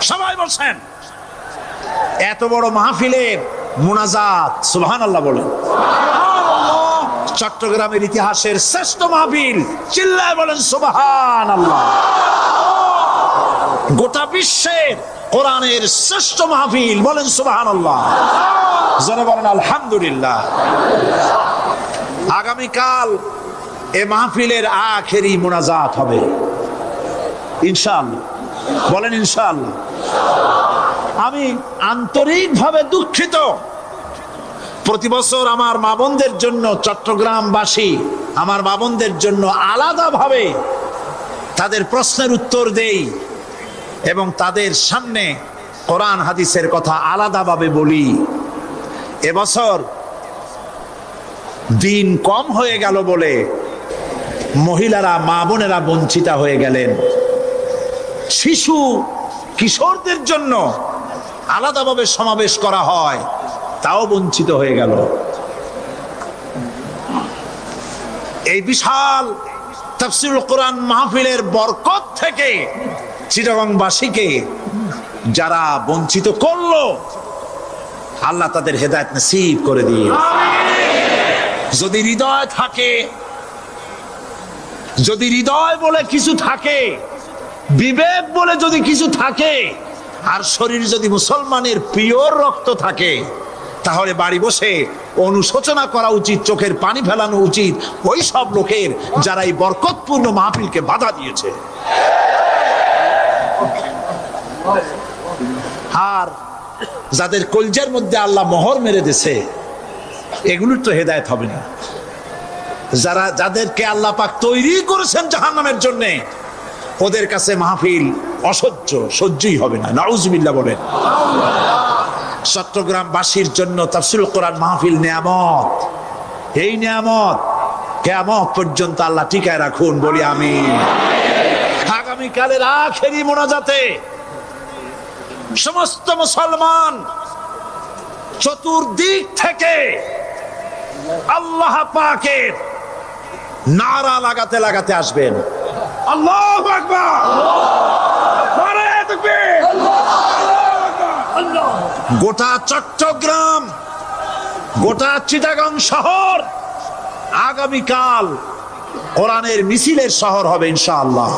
সবাই বসেন। এত বড় মাহফিলের মুনাজাত, সুবহানাল্লাহ বলেন। চট্টগ্রামের ইতিহাসের শ্রেষ্ঠ মাহফিল, চিল্লায় বলেন সুবহানাল্লাহ। গোটা বিশ্বের কোরআনের শ্রেষ্ঠ মাহফিল, বলেন সুবহানাল্লাহ। জোরে বলেন আলহামদুলিল্লাহ। আগামীকাল এ মাহফিলের আখেরি মুনাজাত হবে ইনশাআল্লাহ। বলেন ইনশাআল্লাহ। আমি আন্তরিকভাবে দুঃখিত, প্রতি বছর আমার মা বোনদের জন্য, চট্টগ্রামবাসী আমার মা বোনদের জন্য আলাদাভাবে তাদের প্রশ্নের উত্তর দেই এবং তাদের সামনে কোরআন হাদিসের কথা আলাদাভাবে বলি। এবছর দিন কম হয়ে গেল বলে মহিলারা, মা বোনেরা বঞ্চিতা হয়ে গেলেন। শিশু কিশোরদের জন্য আলাদাভাবে সমাবেশ করা হয়, তাও বঞ্চিত হয়ে গেল। এই বিশাল তাফসীরুল কোরআন মাহফিলের বরকত থেকে চিটাগংবাসীকে যারা বঞ্চিত করলো, আল্লাহ তাদের হেদায়েত নসিব করে দিয়ে। যদি হৃদয় থাকে, যদি হৃদয় বলে কিছু থাকে, বিবেক বলে যদি কিছু থাকে, আর শরীর যদি মুসলমানের পিওর রক্ত থাকে, তাহলে বাড়ি বসে অনুশোচনা করা উচিত, চোখের পানি ফেলানো উচিত ওই সব লোকের যারা এই বরকতপূর্ণ মাহফিলকে বাধা দিয়েছে। আর যাদের কলজার মধ্যে আল্লাহ মোহর মেরে দিয়েছে, এগুলোর তো হেদায়েত হবে না। যাদেরকে আল্লাহ পাক তৈরি করেছেন জাহান্নামের জন্য, ওদের কাছে মাহফিল অসহ্য, সহ্যই হবে না। নাউজুবিল্লাহ বলেন। চট্টগ্রামবাসীর জন্য তাফসীরুল কোরআন মাহফিল নিয়ামত। এই নিয়ামত কিয়ামত পর্যন্ত আল্লাহ টিকায় রাখুন, বলি আমিন। আগামীকালের আখেরি মোনাজাতে সমস্ত মুসলমান চতুর্দিক থেকে আল্লাহ পাকের নারা লাগাতে লাগাতে আসবেন। আল্লাহু আকবার, নারায়ে তাকবীর। গোটা চট্টগ্রাম, গোটা চিটাগং শহর আগামীকাল কোরআনের মিছিলের শহর হবে ইনশাআল্লাহ।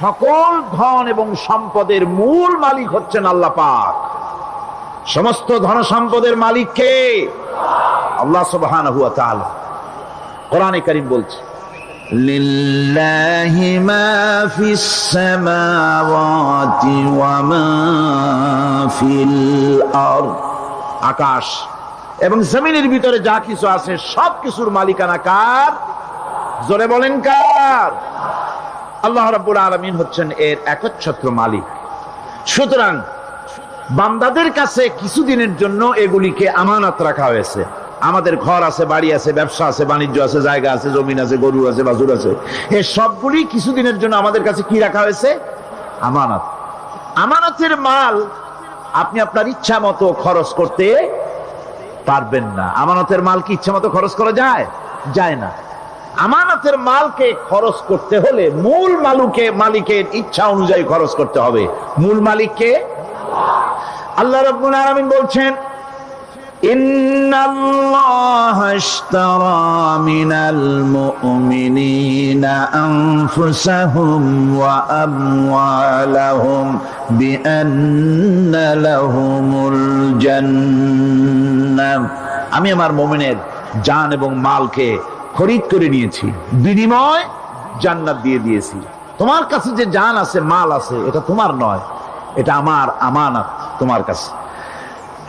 সকল ধন এবং সম্পদের মূল মালিক হচ্ছেন আল্লাহ পাক। সমস্ত ধন সম্পদের মালিক কে? আল্লাহ সুবহানাহু ওয়া তাআলা। কোরআনে কারীম বলছে, লিল্লাহি মা ফিস সামাওয়াতি ওয়া মা ফিল আরদ। আকাশ এবং জমিনের ভিতরে যা কিছু আছে সব কিছুর মালিকানা কার? জোরে বলেন কার? আল্লাহ রাব্বুল আলামিন হচ্ছেন এর একচ্ছত্র মালিক। সুতরাং বান্দাদের কাছে কিছুদিনের জন্য এগুলিকে আমানত রাখা হয়েছে। আমাদের ঘর আছে, বাড়ি আছে, ব্যবসা আছে, বাণিজ্য আছে, জায়গা আছে, জমিন আছে, গরু আছে, বাছুর আছে, এই সবগুলি কিছুদিনের জন্য আমাদের কাছে কি রাখা হয়েছে? আমানত। আমানতের মাল আপনি আপনার ইচ্ছা মতো খরচ করতে পারবেন না। আমানতের মাল কি ইচ্ছা মতো খরচ করা যায়? যায় না। আমানতের মালকে খরচ করতে হলে মূল মালিকের ইচ্ছা অনুযায়ী খরচ করতে হবে। মূল মালিককে আল্লাহ রাব্বুল আলামিন বলছেন, ইন্নাল্লাহা ইশতারা মিনাল মুমিনিনা আনফুসাহুম ওয়া আমওয়ালাহুম বিআন্না লাহুমুল জান্নাহ। আমি আমার মুমিনের জান এবং মালকে খরিদ করে নিয়েছি, বিনিময় জান্নাত দিয়ে দিয়েছি। তোমার কাছে যে জান আছে, মাল আছে, এটা তোমার নয়, এটা আমার আমানত তোমার কাছে।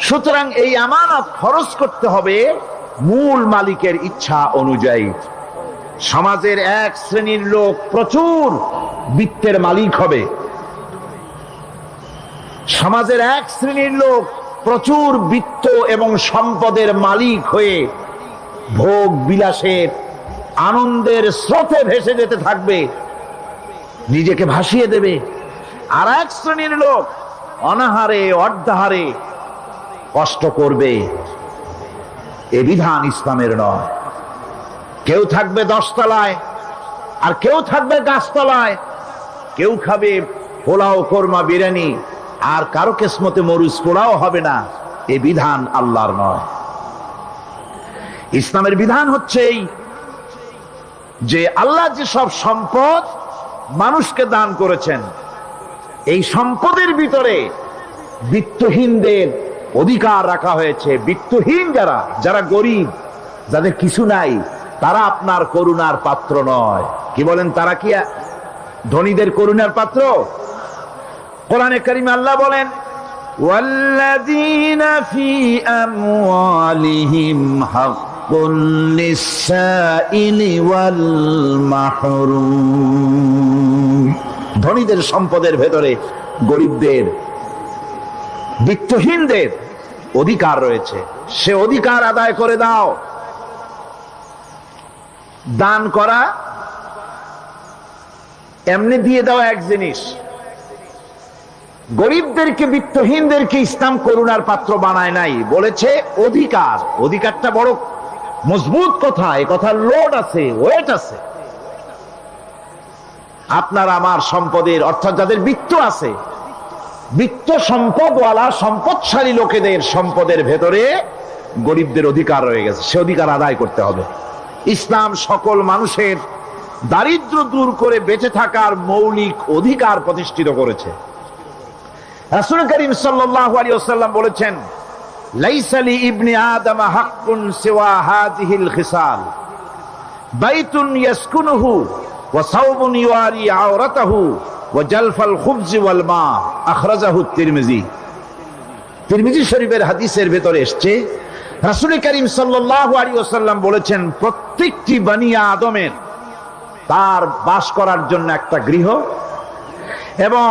সুতরাং এই আমানত খরচ করতে হবে মূল মালিকের ইচ্ছা অনুযায়ী। সমাজের এক শ্রেণীর লোক প্রচুর বিত্তের মালিক হবে, সমাজের এক শ্রেণীর লোক প্রচুর বিত্ত এবং সম্পদের মালিক হয়ে ভোগ বিলাসের আনন্দের স্রোতে ভেসে যেতে থাকবে, নিজেকে ভাসিয়ে দেবে। আর এক শ্রেণীর লোক অনাহারে অর্ধাহারে কষ্ট করবে। এ বিধান ইসলামের নয়। কেউ থাকবে 10 তলায় আর কেউ থাকবে গাছতলায়, কেউ খাবে পোলাও, কোরমা, বিরিয়ানি, আর কারো কিসমতে মরুচ পোড়াও হবে না। এ বিধান আল্লাহর নয়। ইসলামের বিধান হচ্ছে এই যে আল্লাহ যে সব সম্পদ মানুষকে দান করেছেন, এই সম্পদের ভিতরে বিত্তহীনদের অধিকার রাখা হয়েছে। বিত্তহীন যারা গরিব, যাদের কিছু নাই, তারা আপনার করুণার পাত্র নয়। কি বলেন? তারা কি ধনীদের করুণার পাত্র? কোরআনে কারিমে আল্লাহ বলেন, ওয়াল্লাযীনা ফী আমওয়ালিহিম হাক্কুন লিস-সাইলি ওয়াল মাহরুম। ধনীদের সম্পদের ভেতরে গরিবদের, বিত্তহীনদের অধিকার রয়েছে। সে অধিকার আদায় করে দাও। দান করা এমনি দিয়ে দেওয়া এক জিনিস, গরিবদেরকে বিত্তহীনদেরকে ইসলাম করুণার পাত্র বানায় নাই, বলেছে অধিকার। অধিকারটা বড় মজবুত কথা, এ কথার লোড আছে, ওয়েট আছে। আপনার আমার সম্পদের, অর্থাৎ যাদের বিত্ত আছে, বিত্ত সম্পদওয়ালা সম্পদশালী লোকেদের সম্পদের ভেতরে গরিবদের অধিকার রয়ে গেছে, সে অধিকার আদায় করতে হবে। ইসলাম সকল মানুষের দারিদ্র্য দূর করে বেঁচে থাকার মৌলিক অধিকার প্রতিষ্ঠিত করেছে। রাসূল করিম সাল্লাল্লাহু আলাইহি ওয়াসাল্লাম বলেছেন, লাইসা লি ইবনি আদম হাক্কুন সিওয়া হাযিহিল খিসাল, বাইতুন ইয়াসকুনুহু ওয়া সাওবুন ইউয়ারি আওরাতাহু ওয়া জালফাল খুবজ ওয়াল মা, আখরাজাহু তিরমিজি। তিরমিজি শরীফের হাদিসের ভেতরে এসেছে, রাসূল করিম সাল্লাল্লাহু আলাইহি ওয়াসাল্লাম বলেছেন, প্রত্যেকটি বনি আদমের তার বাস করার জন্য একটা গৃহ, এবং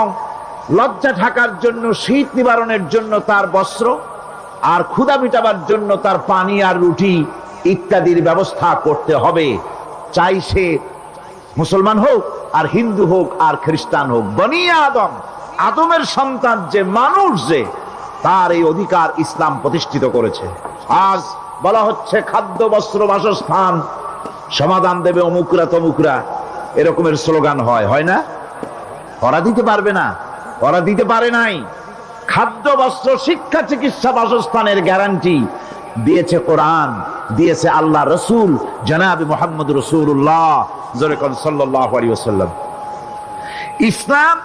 লজ্জা ঢাকার জন্য, শীত নিবারণের জন্য তার বস্ত্র, আর ক্ষুধা মিটাবার জন্য তার পানি আর রুটি ইত্যাদির ব্যবস্থা করতে হবে, চাই সে মুসলমান হোক আর হিন্দু হোক আর খ্রিস্টান হোক। বনি আদম, আদমের সন্তান যে মানুষ, যে তার এই অধিকার ইসলাম প্রতিষ্ঠিত করেছে। আজ বলা হচ্ছে খাদ্য বস্ত্র বাসস্থান সমাধান দেবে অমুকরা তমুকরা, এরকমের স্লোগান হয় না? ওরা দিতে পারবে না, ওরা দিতে পারে নাই। খাদ্য বস্ত্র শিক্ষা চিকিৎসা বাসস্থানের গ্যারান্টি দিয়েছে কোরআন, দিয়েছে আল্লাহ রসুল জনাব মুহাম্মদ রাসূলুল্লাহ সাল্লাল্লাহু আলাইহি ওয়াসাল্লাম। ইসলাম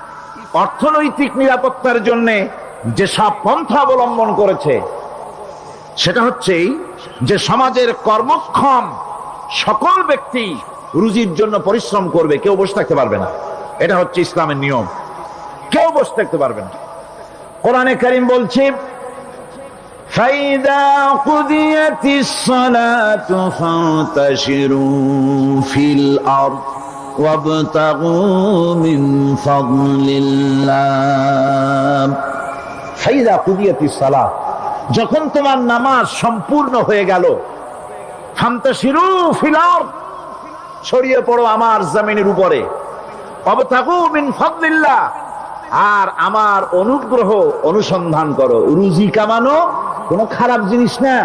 অর্থনৈতিক নিরাপত্তার জন্য যে সব পন্থা অবলম্বন করেছে, সেটা হচ্ছে যে সমাজের কর্মক্ষম সকল ব্যক্তি রুজির জন্য পরিশ্রম করবে, কেউ বসে থাকতে পারবে না। এটা হচ্ছে ইসলামের নিয়ম, কেউ বসে থাকতে পারবে না। কোরআনে কারীম বলছে, ফাইদা কুদিয়াতিস সালাতু ফান্তাশিরু ফিল আরদ ওয়াবতাগু মিন ফাদলিল্লাহ। ফাইদা কুদিয়াতিস সালাত, যখন তোমার নামাজ সম্পূর্ণ হয়ে গেল, ফান্তাশিরু ফিল আরদ, ছড়িয়ে পড়ো আমার জমিনের উপরে, ওয়াবতাগু মিন ফাদলিল্লাহ, আর আমার অনুগ্রহ অনুসন্ধান করো। রুজি কামানো কোনো খারাপ জিনিস না।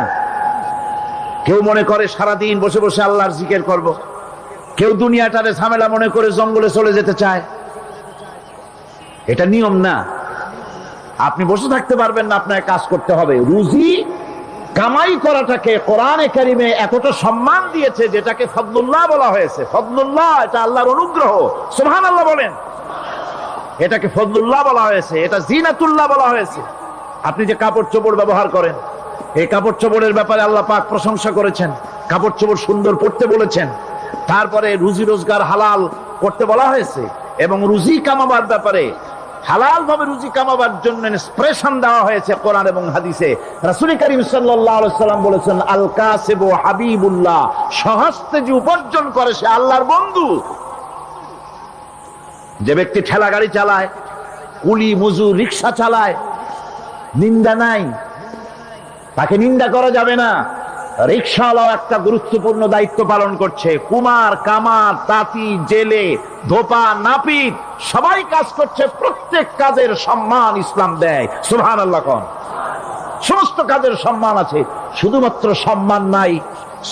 কেউ মনে করে সারাদিন বসে বসে আল্লাহর জিকির করব, কেউ দুনিয়াটারে ঝামেলা মনে করে জঙ্গলে চলে যেতে চায়, এটা নিয়ম না। আপনি বসে থাকতে পারবেন না, আপনাকে কাজ করতে হবে। রুজি কামাই করাটাকে কোরআনে কারিমে এতটা সম্মান দিয়েছে, যেটাকে ফদলুল্লাহ বলা হয়েছে। ফদলুল্লাহ, এটা আল্লাহর অনুগ্রহ, সুবহানাল্লাহ বলেন। এটাকে ফদলুল্লাহ বলা হয়েছে, এটা জিনাতুল্লাহ বলা হয়েছে। আপনি যে কাপড় চোপড় ব্যবহার করেন, এই কাপড় চোপড়ের ব্যাপারে আল্লাহ পাক প্রশংসা করেছেন, কাপড় চোপড় সুন্দর পড়তে বলেছেন। তারপরে রুজি রোজগার হালাল করতে বলা হয়েছে, এবং রুজি কামাবার ব্যাপারে হালাল ভাবে রুজি কামাবার জন্য ইন্সপিরেশন দেওয়া হয়েছে কোরআন এবং হাদিসে। রাসূল করিম সাল্লাল্লাহু আলাইহি ওয়াসাল্লাম বলেছেন, আল কাসিবু হাবিবুল্লাহ, সহস্তে যে উপার্জন করে সে আল্লাহর বন্ধু। যে ব্যক্তি ঠেলা গাড়ি চালায়, কুলি মজুর রিক্সা চালায়, নিন্দা নাই, তাকে নিন্দা করা যাবে না। রিক্সাওয়ালাও একটা গুরুত্বপূর্ণ দায়িত্ব পালন করছে। কুমার, কামার, তাঁতি, জেলে, ধোপা, নাপিত সবাই কাজ করছে। প্রত্যেক কাজের সম্মান ইসলাম দেয়, সুবহানাল্লাহ কোন। সমস্ত কাজের সম্মান আছে, শুধুমাত্র সম্মান নাই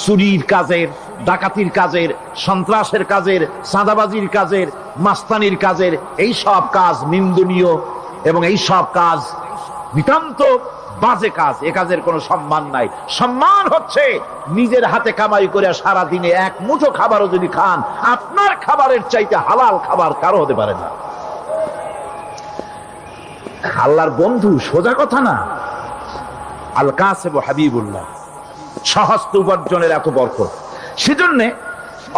চুরির কাজের, ডাকাতির কাজের, সন্ত্রাসের কাজের, চাঁদাবাজির কাজের, মাস্তানির কাজের। এই সব কাজ নিন্দনীয় এবং এই সব কাজ নিতান্ত বাজে কাজ, এ কাজের কোনো সম্মান নাই। সম্মান হচ্ছে নিজের হাতে কামাই করে সারা দিনে এক মুঠো খাবারও যদি খান, আপনার খাবারের চাইতে হালাল খাবার কারো হতে পারে না। আল্লাহর বন্ধু সোজা কথা না। আল কাসিবু হাবিবুল্লাহ, সহস্ত উপার্জনের এত বরকত। সেজন্য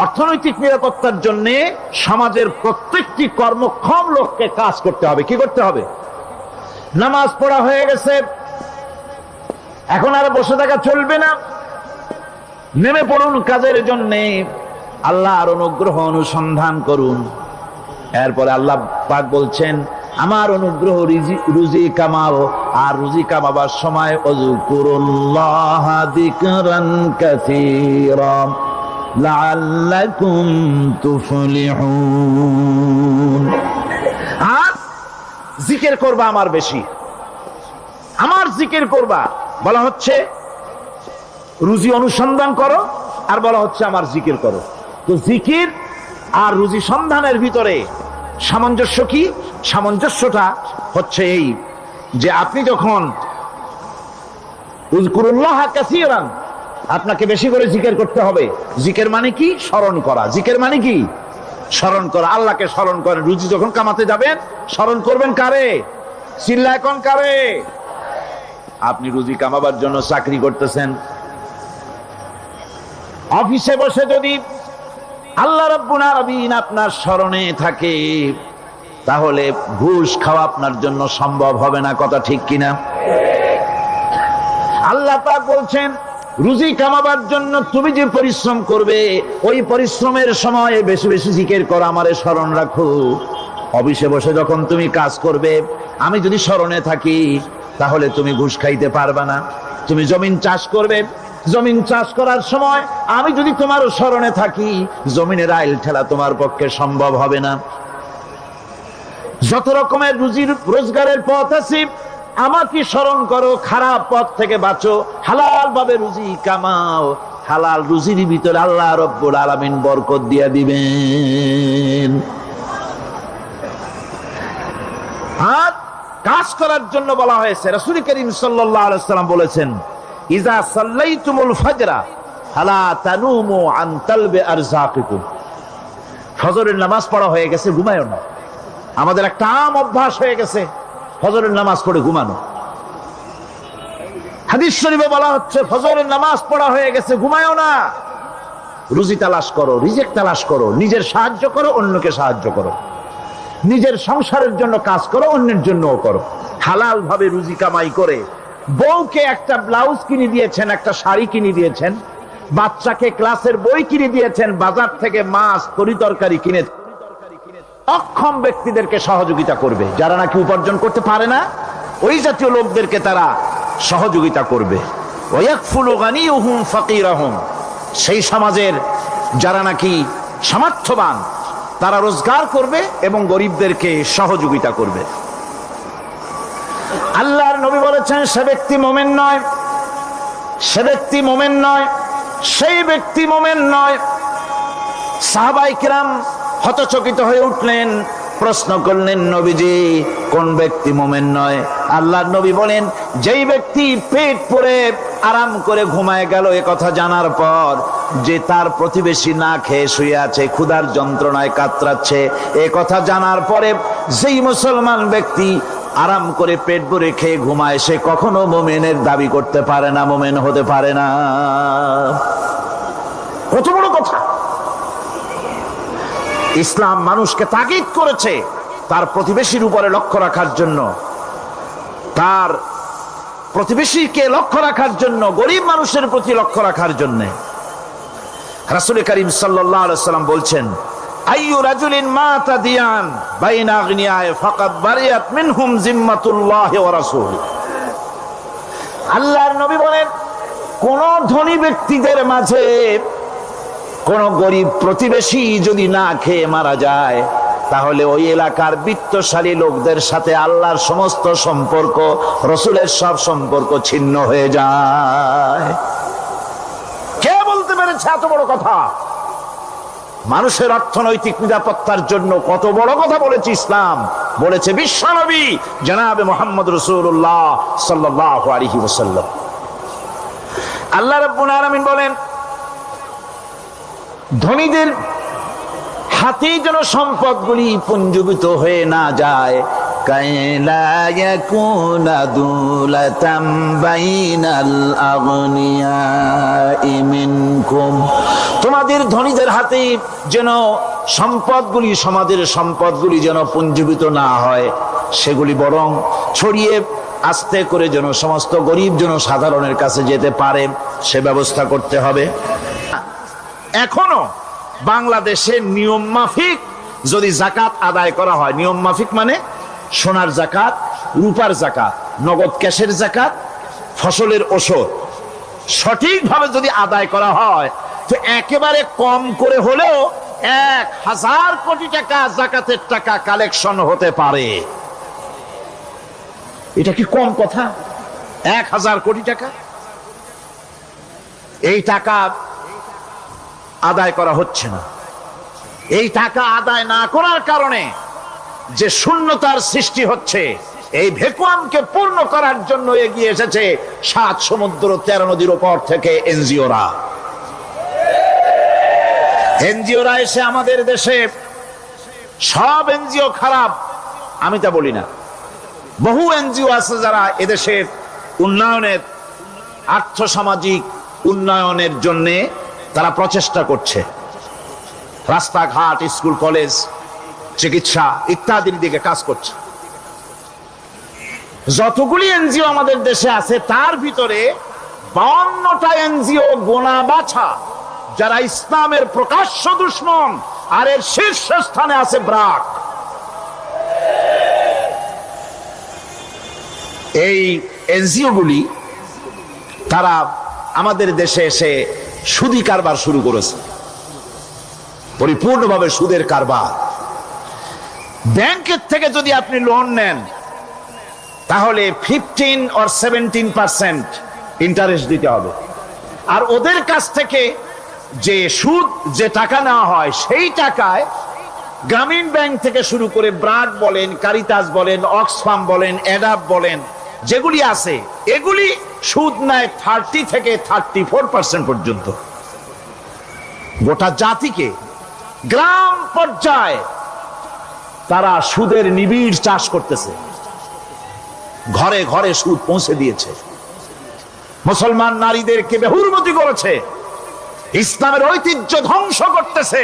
অর্থনৈতিক নিরাপত্তার জন্য সমাজের প্রত্যেকটি কর্মক্ষম লোককে কাজ করতে হবে। কি করতে হবে? নামাজ পড়া হয়ে গেছে, এখন আর বসে থাকা চলবে না, নেমে পড়ুন কাজের জন্য, আল্লাহর অনুগ্রহ অনুসন্ধান করুন। এরপরে আল্লাহ পাক বলছেন, আমার অনুগ্রহ রুজি কামাও, আর রুজি কামাবার সময় ওয়াজকুরুল্লাহ যিকরান কাসীরা, লাআল্লাকুম তুফলিহুন। আর জিকির করবা আমার বেশি, আমার জিকির করবা। বলা হচ্ছে রুজি অনুসন্ধান করো, আর বলা হচ্ছে আমার জিকির করো। তো জিকির আর রুজি সন্ধানের ভিতরে সামঞ্জস্য কি? সামঞ্জস্যটা হচ্ছে এই যে আপনি যখন উযকুরুল্লাহ কাসীরান, আপনাকে বেশি করে জিকির করতে হবে। জিকির মানে কি? স্মরণ করা। জিকির মানে কি? স্মরণ করা। আল্লাহকে স্মরণ করেন। রুজি যখন কামাতে যাবেন স্মরণ করবেন কারে? চিল্লায় কোন কারে? আপনি রুজি কামাবার জন্য চাকরি করতেছেন, অফিসে বসে যদি আল্লাহ রাব্বুল আলামিন আপনার স্মরণে থাকে, তাহলে ঘুষ খাওয়া আপনার জন্য সম্ভব হবে না। কথা ঠিক কিনা? আল্লাহ পাক বলছেন রুজি কামাবার জন্য তুমি যে পরিশ্রম করবে, ওই পরিশ্রমের সময় বেশি বেশি জিকির করো, আমারে স্মরণ রাখো। অফিসে বসে যখন তুমি কাজ করবে, আমি যদি স্মরণে থাকি, তাহলে তুমি ঘুষ খাইতে পারবে না। তুমি জমিন চাষ করবে, জমিন চাষ করার সময় আমি যদি তোমার স্মরণে থাকি, জমিনের আইল ঠেলা তোমার পক্ষে সম্ভব হবে না। যত রকমের রুজির রোজগারের পথ আছে, আমাকে স্মরণ করো, খারাপ পথ থেকে বাঁচো, হালাল ভাবে রুজি কামাও। হালাল রুজির ভিতরে আল্লাহ রাব্বুল আলামিন বরকত দিয়ে দিবেন। আর কাজ করার জন্য বলা হয়েছে, রাসূল করিম সাল্লাল্লাহু আলাইহি ওয়াসাল্লাম বলেছেন, ইজা সাল্লাইতুমুল ফাজরা ফালা তানুমু আন তালবি আরযাকিকুম। ফজরের নামাজ পড়া হয়ে গেছে, ঘুমায়ো না। আমাদের একটা আম অভ্যাস হয়ে গেছে ফজরের নামাজ পড়ে ঘুমানো। হাদিস শরীফে বলা হচ্ছে ফজরের নামাজ পড়া হয়ে গেছে, ঘুমায়ো না। রুজি তালাশ করো, রিজিক তালাশ করো, নিজের সাহায্য করো, অন্যকে সাহায্য করো, নিজের সংসারের জন্য কাজ করো, অন্যের জন্যও করো। হালাল ভাবে রুজি কামাই করে বউকে একটা ব্লাউজ কিনে দিয়েছেন, একটা শাড়ি কিনে দিয়েছেন, বাচ্চাকে ক্লাসের বই কিনে দিয়েছেন, বাজার থেকে মাছ তরিতরকারি কিনে। অক্ষম ব্যক্তিদেরকে সহযোগিতা করবে, যারা নাকি উপার্জন করতে পারে না, ওই জাতীয় লোকদেরকে তারা সহযোগিতা করবে। ওয়াকফুলু গানিয়ুহুম ফাকিরাহুম, সেই সমাজের যারা নাকি সামর্থ্যবান, তারা রোজগার করবে এবং গরিবদেরকে সহযোগিতা করবে। আল্লাহর নবী বলেছেন, সে ব্যক্তি মুমিন নয়, সে ব্যক্তি মুমিন নয়, সেই ব্যক্তি মুমিন নয়। সাহাবায়ে কিরাম হতচকিত হয়ে উঠলেন, প্রশ্ন করলেন, নবীজি কোন ব্যক্তি মুমিন নয়? আল্লাহর নবী বলেন, যেই ব্যক্তি পেট পুরে আরাম করে ঘুমায় গেল, এ কথা জানার পর যে তার প্রতিবেশী না খেয়ে শুয়ে আছে, ক্ষুধার যন্ত্রণায় কাতরাচ্ছে, এ কথা জানার পরে যেই মুসলমান ব্যক্তি আরাম করে পেট ভরে খেয়ে ঘুমায়, সে কখনো মুমিনের দাবি করতে পারে না, মুমিন হতে পারে না। কত বড় কথা! ইসলাম মানুষকে তাগিদ করেছে তার প্রতিবেশীর উপরে লক্ষ্য রাখার জন্য, তার প্রতিবেশীকে লক্ষ্য রাখার জন্য, গরিব মানুষের প্রতি লক্ষ্য রাখার জন্য। রাসূল করিম সাল্লাল্লাহু আলাইহি ওয়াসাল্লাম বলছেন, আইয়ু রাজুলিন মাতা দিয়ান বাইনা আগনিয়ায়ে ফাকাদ বারিয়াত মিনহুম জিম্মাতুল্লাহি ওয়া রাসূলুহু। আল্লাহর নবী বলেন, কোন ধনী ব্যক্তিদের মাঝে কোন গরিব প্রতিবেশী যদি না খেয়ে মারা যায়, তাহলে ওই এলাকার বিত্তশালী লোকদের সাথে আল্লাহর সমস্ত সম্পর্ক, রাসূলের সব সম্পর্ক ছিন্ন হয়ে যায়। কে বলতে পেরেছে এত বড় কথা? মানুষের অর্থনৈতিক নিরাপত্তার জন্য কত বড় কথা বলেছে ইসলাম, বলেছে বিশ্বনবী জনাবে মুহাম্মদ রাসূলুল্লাহ সাল্লাল্লাহু আলাইহি ওয়াসাল্লাম। আল্লাহ রাব্বুল আলামিন বলেন, ধনীদের হাতে যেন সম্পদগুলি পুঞ্জীভূত হয়ে না যায়, কাইলা ইয়াকুনা দুলাতাম বাইনাল আগনিয়াই মিনকুম, তোমাদের ধনীদের হাতে যেন সম্পদগুলি, সমাজের সম্পদগুলি যেন পুঞ্জীভূত না হয়, সেগুলি বরং ছড়িয়ে আস্তে করে যেন সমস্ত গরিব জনসাধারণের কাছে যেতে পারে, সে ব্যবস্থা করতে হবে। এখনো বাংলাদেশের নিয়ম মাফিক যদি যাকাত আদায় করা হয়, নিয়ম মাফিক মানে সোনার যাকাত, রূপার যাকাত, নগদ ক্যাশের যাকাত, ফসলের ওষুধ সঠিকভাবে যদি আদায় করা হয়, তো একেবারে কম করে হলেও 1000 কোটি টাকা যাকাতের টাকা কালেকশন হতে পারে। এটা কি কম কথা? 1000 কোটি টাকা, এই টাকা আদায় করা হচ্ছে না। এই টাকা আদায় না করার কারণে যে শূন্যতার সৃষ্টি হচ্ছে, এই ভ্যাকুয়ামকে পূর্ণ করার জন্য এগিয়ে এসেছে 7 সমুদ্র 13 নদীর উপর থেকে এনজিওরা। এনজিওরা এসে আমাদের দেশে, সব এনজিও খারাপ আমি তা বলি না, বহু এনজিও আছে যারা এদেশের উন্নয়নের, আর্থসামাজিক উন্নয়নের জন্য তারা প্রচেষ্টা করছে। রাস্তাঘাট, স্কুল কলেজ, চিকিৎসা ইত্যাদির দিকে কাজ করছে। যতগুলি এনজিও আমাদের দেশে আছে তার ভিতরে 52টা এনজিও গোনা বাছা যারা ইসলামের প্রকাশ্য দুশমন, আর এর শীর্ষস্থানে আছে ব্র্যাক। এই এনজিও গুলি তারা আমাদের দেশে এসে সুদি কারবার শুরু করেছে, পরিপূর্ণভাবে সুদের কারবার। ব্যাংকের থেকে যদি আপনি লোন নেন তাহলে 15 or 17% ইন্টারেস্ট দিতে হবে, আর ওদের কাছ থেকে যে সুদ, যে টাকা নেওয়া হয় সেই টাকায় গ্রামীণ ব্যাংক থেকে শুরু করে ব্র্যাক বলেন, কারিতাস বলেন, অক্সফাম বলেন, অ্যাডাপ বলেন, যেগুলি আছে এগুলি সুদ নেয় 30 থেকে 34% পর্যন্ত। গোটা জাতিকে গ্রাম পর্যায়ে তারা সুদের নিবিড় চাষ করতেছে, ঘরে ঘরে সুদ পৌঁছে দিয়েছে, মুসলমান নারীদেরকে বেহুরমতি করেছে, ইসলামের ঐতিহ্য ধ্বংস করতেছে,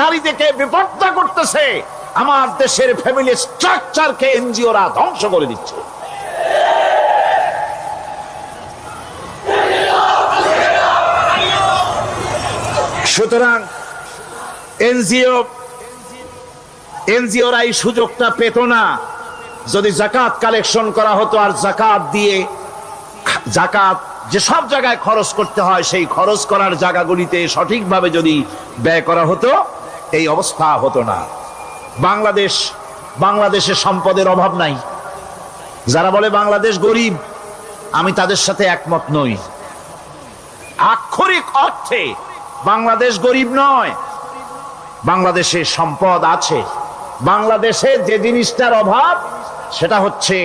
নারীদেরকে বিপর্দা করতেছে, আমার দেশের ফ্যামিলি স্ট্রাকচারকে এনজিওরা ধ্বংস করে দিচ্ছে। সুতরাং এনজিওরা এই সুযোগটা পেত না যদি যাকাত কালেকশন করা হতো, আর যাকাত দিয়ে, যাকাত যে সব জায়গায় খরচ করতে হয় সেই খরচ করার জায়গাগুলিতে সঠিকভাবে যদি ব্যয় করা হতো এই অবস্থা হতো না। বাংলাদেশে সম্পদের অভাব নাই। যারা বলে বাংলাদেশ গরিব, আমি তাদের সাথে একমত নই। আক্ষরিক অর্থে বাংলাদেশ গরিব নয়, বাংলাদেশে সম্পদ আছে। বাংলাদেশে যে জিনিসটার অভাব সেটা হচ্ছে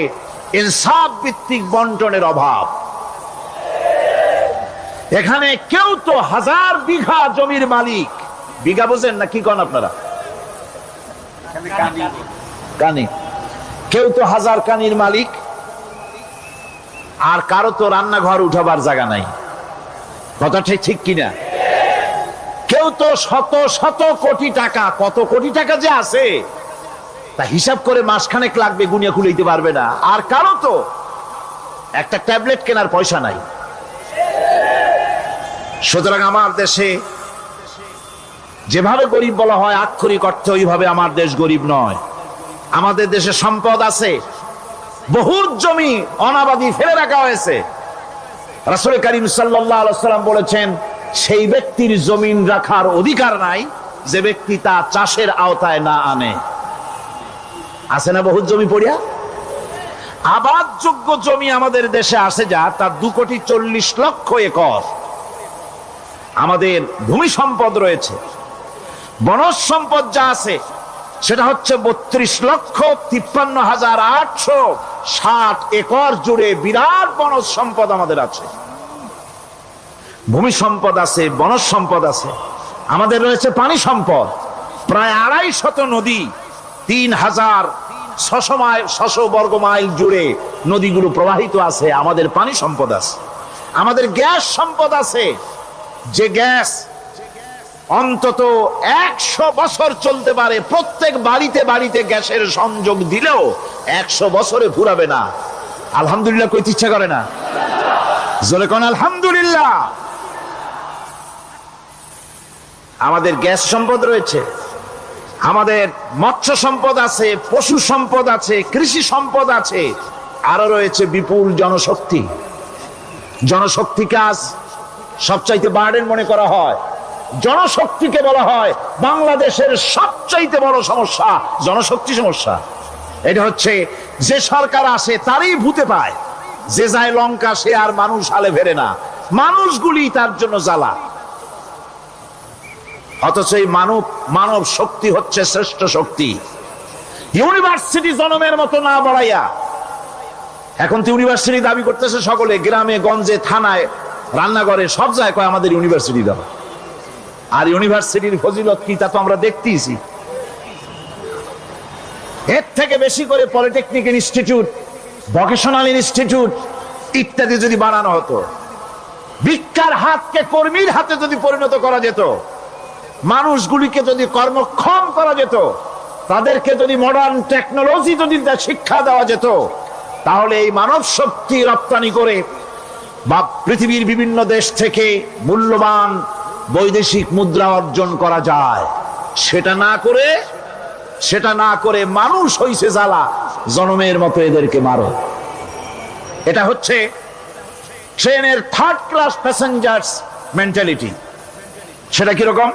ইনসাফ ভিত্তিক বন্টনের অভাব। এখানে কেউ তো 1000 বিঘা জমির মালিক, বিঘা বোঝেন না কি কন আপনারা? কানি। কেউ তো 1000 কানির মালিক, আর কারো তো রান্নাঘর উঠাবার জায়গা নাই। কথাটা ঠিক কিনা? কেউ তো শত শত কোটি টাকা, কত কোটি টাকা যে আছে তা হিসাব করে মাসখানেক লাগবে, গুনিয়া খুলাইতে পারবে না। আর কারো তো একটা ট্যাবলেট কেনার পয়সা নাই। সুতরাং আমার দেশে যেভাবে গরিব বলা হয় আক্ষরিক অর্থে ওইভাবে আমার দেশ গরিব নয়। আমাদের দেশে সম্পদ আছে, বহুর জমি অনাবাদি ফেলে রাখা হয়েছে। রাসূল করিম সাল্লাল্লাহু আলাইহি ওয়াসাল্লাম বলেছেন, সেই ব্যক্তির জমিন রাখার অধিকার নাই যে ব্যক্তি তা চাষের আওতায় না আনে। আছে না বহুত জমি পড়িয়া? আবাদযোগ্য জমি আমাদের দেশে আসে যা, তার 2,40,00,000 একর। আমাদের ভূমি সম্পদ রয়েছে, বনজ সম্পদ যা আছে সেটা হচ্ছে 32,53,860 একর জুড়ে বিরাট বনজ সম্পদ আমাদের আছে। ভূমি সম্পদ আছে, বনজ সম্পদ আছে। আমাদের রয়েছে পানি সম্পদ, প্রায় 250 নদী, 3,600 বর্গ মাইল জুড়ে নদীগুলো প্রবাহিত আছে। আমাদের পানি সম্পদ আছে। আমাদের গ্যাস সম্পদ আছে, যে গ্যাস অন্তত 100 বছর চলতে পারে। প্রত্যেক বাড়িতে বাড়িতে গ্যাসের সংযোগ দিলেও 100 বছরে ফুরাবে না। আলহামদুলিল্লাহ কইতে ইচ্ছা করে না? জোরে কোন আলহামদুলিল্লাহ। আমাদের গ্যাস সম্পদ রয়েছে, আমাদের মৎস্য সম্পদ আছে, পশু সম্পদ আছে, কৃষি সম্পদ আছে, আরো রয়েছে বিপুল জনশক্তি। জনশক্তি কাজ সবচাইতে বার্ডেন মনে করা হয়, জনশক্তিকে বলা হয় বাংলাদেশের সবচাইতে বড় সমস্যা, জনশক্তি সমস্যা। এটা হচ্ছে যে সরকার আসে তারই ভূতে পায়, যে যায় লঙ্কা সে আর মানুষ হালে ফেরে না, মানুষগুলি তার জন্য জ্বালা। অথচ এই মানব শক্তি হচ্ছে শ্রেষ্ঠ শক্তি। ইউনিভার্সিটি জনমের মতো না বাড়াইয়া, এখন তো ইউনিভার্সিটি দাবি করতেছে সকলে, গ্রামে গঞ্জে থানায় রান্নাঘরে সব জায়গায় আমাদের ইউনিভার্সিটি দেওয়া। আর ইউনিভার্সিটির ফজিলত কি তা তো আমরা দেখতেইছি। এর থেকে বেশি করে পলিটেকনিক ইনস্টিটিউট, ভোকেশনাল ইনস্টিটিউট ইত্যাদি যদি বানানো হতো, ভিক্ষার হাতকে কর্মীর হাতে যদি পরিণত করা যেত, মানুষগুলিকে যদি কর্মক্ষম করা যেত, তাদেরকে যদি মডার্ন টেকনোলজি যদি শিক্ষা দেওয়া যেত, তাহলে এই মানব শক্তি রপ্তানি করে বা পৃথিবীর বিভিন্ন দেশ থেকে মূল্যবান বৈদেশিক মুদ্রা অর্জন করা যায়। সেটা না করে মানুষ হইছে জ্বালা, জনমের মতো এদেরকে মারো। এটা হচ্ছে ট্রেনের থার্ড ক্লাস প্যাসেঞ্জার্স মেন্টালিটি। সেটা কিরকম?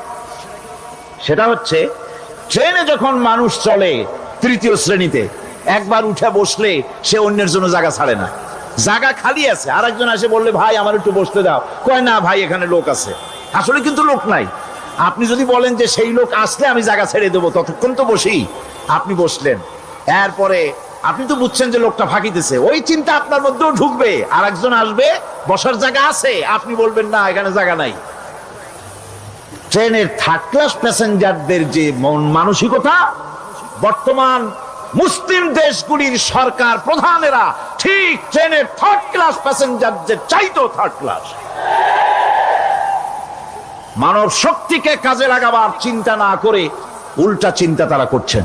সেটা হচ্ছে ট্রেনে যখন মানুষ চলে তৃতীয় শ্রেণীতে, একবার উঠে বসলে সে অন্যের জন্য জায়গা ছাড়ে না। জায়গা খালি আছে, আর একজন এসে বললে ভাই আমার একটু বসতে দাও, কয় না ভাই এখানে লোক আছে। আসলে কিন্তু লোক নাই। আপনি যদি বলেন যে সেই লোক আসলে আমি জায়গা ছেড়ে দেবো, ততক্ষণ তো বসি, আপনি বসলেন, এরপরে আপনি তো বুঝছেন যে লোকটা ফাঁকিতেছে, ওই চিন্তা আপনার মধ্যেও ঢুকবে, আর একজন আসবে বসার জায়গা আছে, আপনি বলবেন না এখানে জায়গা নাই। ট্রেনের থার্ড ক্লাস প্যাসেঞ্জারদের যে মন মানসিকতা, বর্তমান মুসলিম দেশগুলির সরকার প্রধানেরা ঠিক ট্রেনের থার্ড ক্লাস প্যাসেঞ্জারদের চাইতো থার্ড ক্লাস। মানব শক্তিকে কাজে লাগাবার চিন্তা না করে উল্টা চিন্তা তারা করছেন।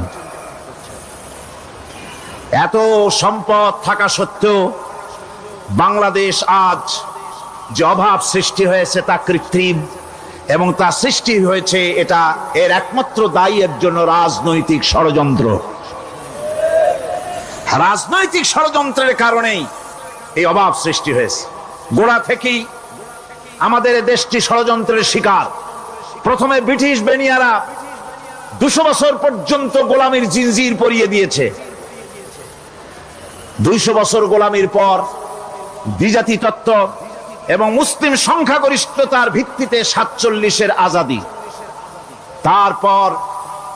এত সম্পদ থাকা সত্ত্বেও বাংলাদেশ আজ যে অভাব সৃষ্টি হয়েছে তা কৃত্রিম, এবং তা সৃষ্টি হয়েছে এটা এর একমাত্র দায়ী এর জন্য রাজনৈতিক ষড়যন্ত্র। রাজনৈতিক ষড়যন্ত্রের কারণেই এই অভাব সৃষ্টি হয়েছে। গোড়া থেকেই আমাদের দেশটি ষড়যন্ত্রের শিকার। প্রথমে ব্রিটিশ বেনিয়ারা 200 বছর পর্যন্ত গোলামির জিনজির পরিয়ে দিয়েছে। 200 বছর গোলামির পর দ্বিজাতি তত্ত্ব এবং মুসলিম সংখ্যাগরিষ্ঠতার ভিত্তিতে 47-এর আজাদি, তারপর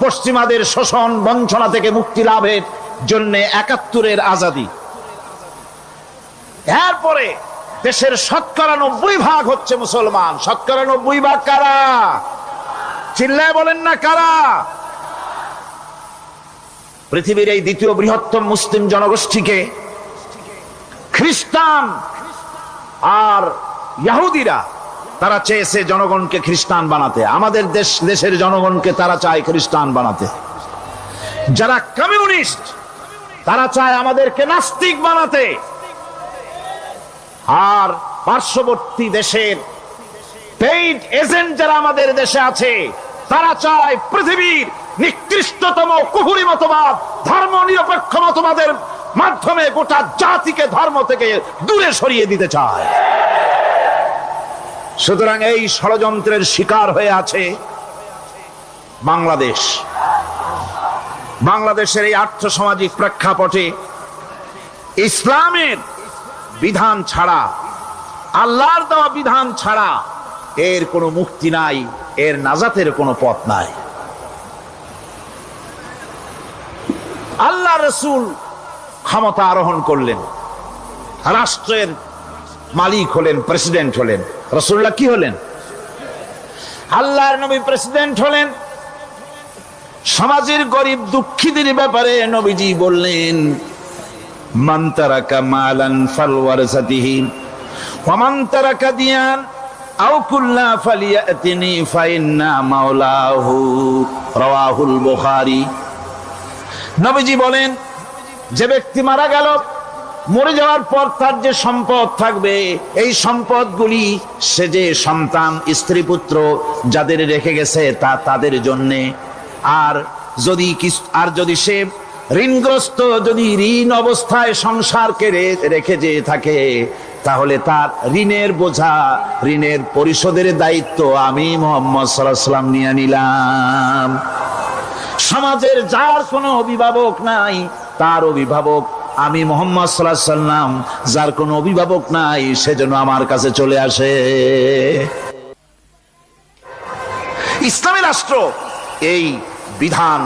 পশ্চিমাদের শোষণ বঞ্চনা থেকে মুক্তি লাভের জন্য 71-এর আজাদি, এরপরে দেশের 90% হচ্ছে মুসলমান। 90% কারা? চিল্লায় বলেন না কারা? পৃথিবীর এই দ্বিতীয় বৃহত্তম মুসলিম জনগোষ্ঠীকে খ্রিস্টান আর ইহুদিরা তারা চেয়েছে জনগণকে খ্রিস্টান বানাতে। আমাদের দেশের জনগণকে তারা চায় খ্রিস্টান বানাতে। যারা কমিউনিস্ট তারা চায় আমাদেরকে নাস্তিক বানাতে। আর পার্শ্ববর্তী দেশের পেইড এজেন্ট যারা আমাদের দেশে আছে তারা চায় পৃথিবীর নিকৃষ্টতম কুফরি মতবাদ, ধর্ম নিরপেক্ষ মতবাদের মাধ্যমে গোটা জাতিকে ধর্ম থেকে দূরে সরিয়ে দিতে চায়। সুতরাং এই ষড়যন্ত্রের শিকার হয়ে আছে বাংলাদেশ। বাংলাদেশের এই আর্থসামাজিক প্রেক্ষাপটে ইসলামের বিধান ছাড়া, আল্লাহর দেওয়া বিধান ছাড়া এর কোনো মুক্তি নাই, এর নাজাতের কোনো পথ নাই। আল্লাহ রাসূল ক্ষমতা আরোহণ করলেন, রাষ্ট্রের মালিক হলেন, প্রেসিডেন্ট হলেন। রাসূলুল্লাহ কি হলেন? আল্লাহর নবী প্রেসিডেন্ট হলেন। সমাজের গরিব দুঃখীদের ব্যাপারে নবীজি বললেন, মান তারাকা মালান ফালওয়ারাসাতিহি ওয়া মান তারাকা দিয়ান আও কুল্লা ফালিয়াতিনি ফাইন্না মাওলাহু, রাওয়াহুল বুখারী। নবীজি বলেন, যে ব্যক্তি মারা গেল, মরে যাওয়ার পর তার যে সম্পদ থাকবে, এই সম্পদগুলি সে যে সন্তান, স্ত্রী, পুত্র যাদের রেখে গেছে তা তাদের জন্যে। আর যদি সে ঋণগ্রস্ত, যদি ঋণ অবস্থায় সংসারকে রেখে যে থাকে, তাহলে তার ঋণের বোঝা, ঋণের পরিশোধের দায়িত্ব আমি মুহাম্মদ সাল্লাল্লাহু আলাইহি ওয়াসাল্লাম নিয়ে নিলাম। সমাজের যার কোনো অভিভাবক নাই, তার অভিভাবক আমি মুহাম্মদ সাল্লাল্লাহু আলাইহি ওয়াসাল্লাম। যার কোনো অভিভাবক নাই, সেজন্য আমার কাছে চলে আসে। ইসলামী রাষ্ট্র এই বিধান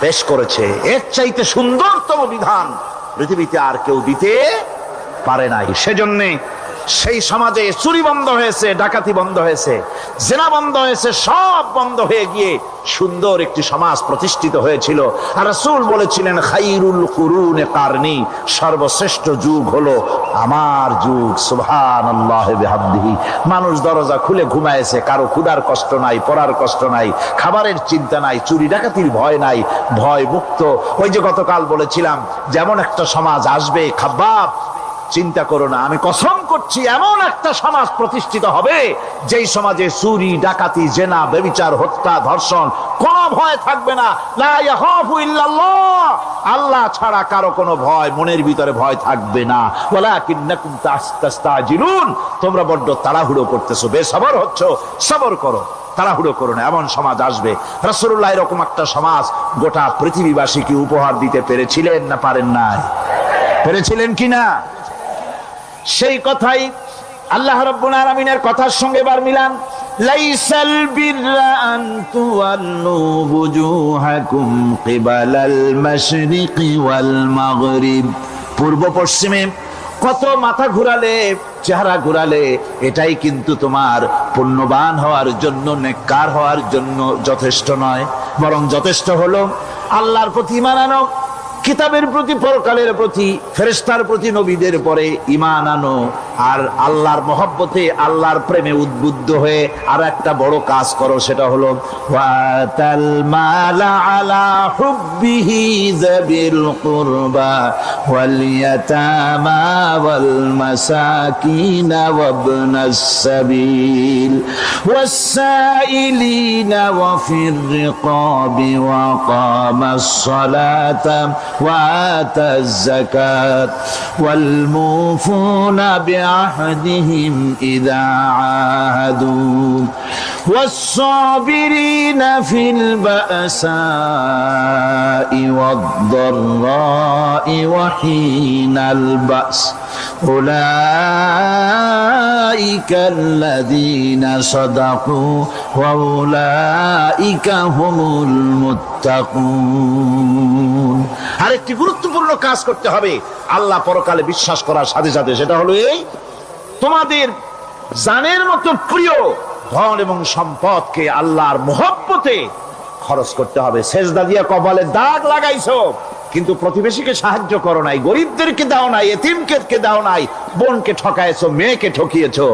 পেশ করেছে। এর চাইতে সুন্দরতম বিধান পৃথিবীতে আর কেউ দিতে পারে নাই। সেজন্য সেই সমাজে চুরি বন্ধ হয়েছে, ডাকাতি বন্ধ হয়েছে, জেনা বন্ধ হয়েছে, সব বন্ধ হয়ে গিয়ে সুন্দর একটি সমাজ প্রতিষ্ঠিত হয়েছিল। আর রাসূল বলেছিলেন, খাইরুল কুরুনে কারনি, সর্বশ্রেষ্ঠ যুগ হলো আমার যুগ। সুবহানাল্লাহি বিহামদিহি। মানুষ দরজা খুলে ঘুমায়েছে, কারো ক্ষুধার কষ্ট নাই, পড়ার কষ্ট নাই, খাবারের চিন্তা নাই, চুরি ডাকাতির ভয় নাই, ভয় মুক্ত। ওই যে গতকাল বলেছিলাম, যেমন একটা সমাজ আসবে, খাব্বাব চিন্তা করো না, আমি কসম করছি এমন একটা সমাজ প্রতিষ্ঠিত হবে যেই সমাজে চুরি ডাকাতি জেনা ব্যভিচার হত্যা ধর্ষণ কোনো ভয় থাকবে না। লা ইয়াখাফু ইল্লাল্লাহ, আল্লাহ ছাড়া কারো কোনো ভয়, মনের ভিতরে ভয় থাকবে না। ওয়ালাকিন্নাকুম তাস্তাজিলুন, তোমরা বড্ড তাড়াহুড়ো করতেছো, বেসবর হচ্ছ, সবর করো, তাড়াহুড়ো করো না। এমন সমাজ আসবে। রাসূলুল্লাহ এরকম একটা সমাজ গোটা পৃথিবীবাসীকে উপহার দিতে পেরেছিলেন না পারেন নাই? পেরেছিলেন কিনা? সেই কথাই আল্লাহ রাব্বুল আলামিনের কথার সঙ্গে বার মিলান। লাইসাল বিররা আন তুওয়াল্লু বুজুহাকুম কিবালাল মাশরিকি ওয়াল মাগরিব। পূর্ব পশ্চিমে কত মাথা ঘুরালে, চেহারা ঘুরালে, এটাই কিন্তু তোমার পুণ্যবান হওয়ার জন্য, নেককার হওয়ার জন্য যথেষ্ট নয়। বরং যথেষ্ট হলো আল্লাহর প্রতি ঈমান আনো, কিতাবের প্রতি, পরকালের প্রতি, ফেরেশতার প্রতি, নবীদের পরে ঈমান আনো। আর আল্লাহর মহব্বতে, আল্লাহর প্রেমে উদ্বুদ্ধ হয়ে আর একটা বড় কাজ করো, সেটা হলো ওয়াতাল মালা আলা হুব্বিহি যাবিল কুরবা ওয়াল ইয়াতামা ওয়াল মাসাকিন ওয়াবনাস সাবিল ওয়াসাইলিনা ওয়া ফির রিকাবি ওয়া কামাস সালাতা وآتى الزكاة والموفون بعهدهم إذا عاهدوا والصابرين في البأساء والضراء وحين البأس أولئك الذين صدقوا وأولئك هم المتقون। আরেকটি গুরুত্বপূর্ণ কাজ করতে হবে আল্লাহ পরকালে বিশ্বাস করার সাথে সাথে, সেটা হলো এই, তোমাদের জানের মতো প্রিয় ধন এবং সম্পদকে আল্লাহর মহব্বতে খরচ করতে হবে। সেজদা দিয়ে কপালে দাগ লাগাইছো, কিন্তু প্রতিবেশীকে সাহায্য করো নাই, গরিবদেরকে দাও নাই, এতিমকে দাও নাই, বোনকে ঠকাইছো, মেয়েকে ঠকিয়েছো,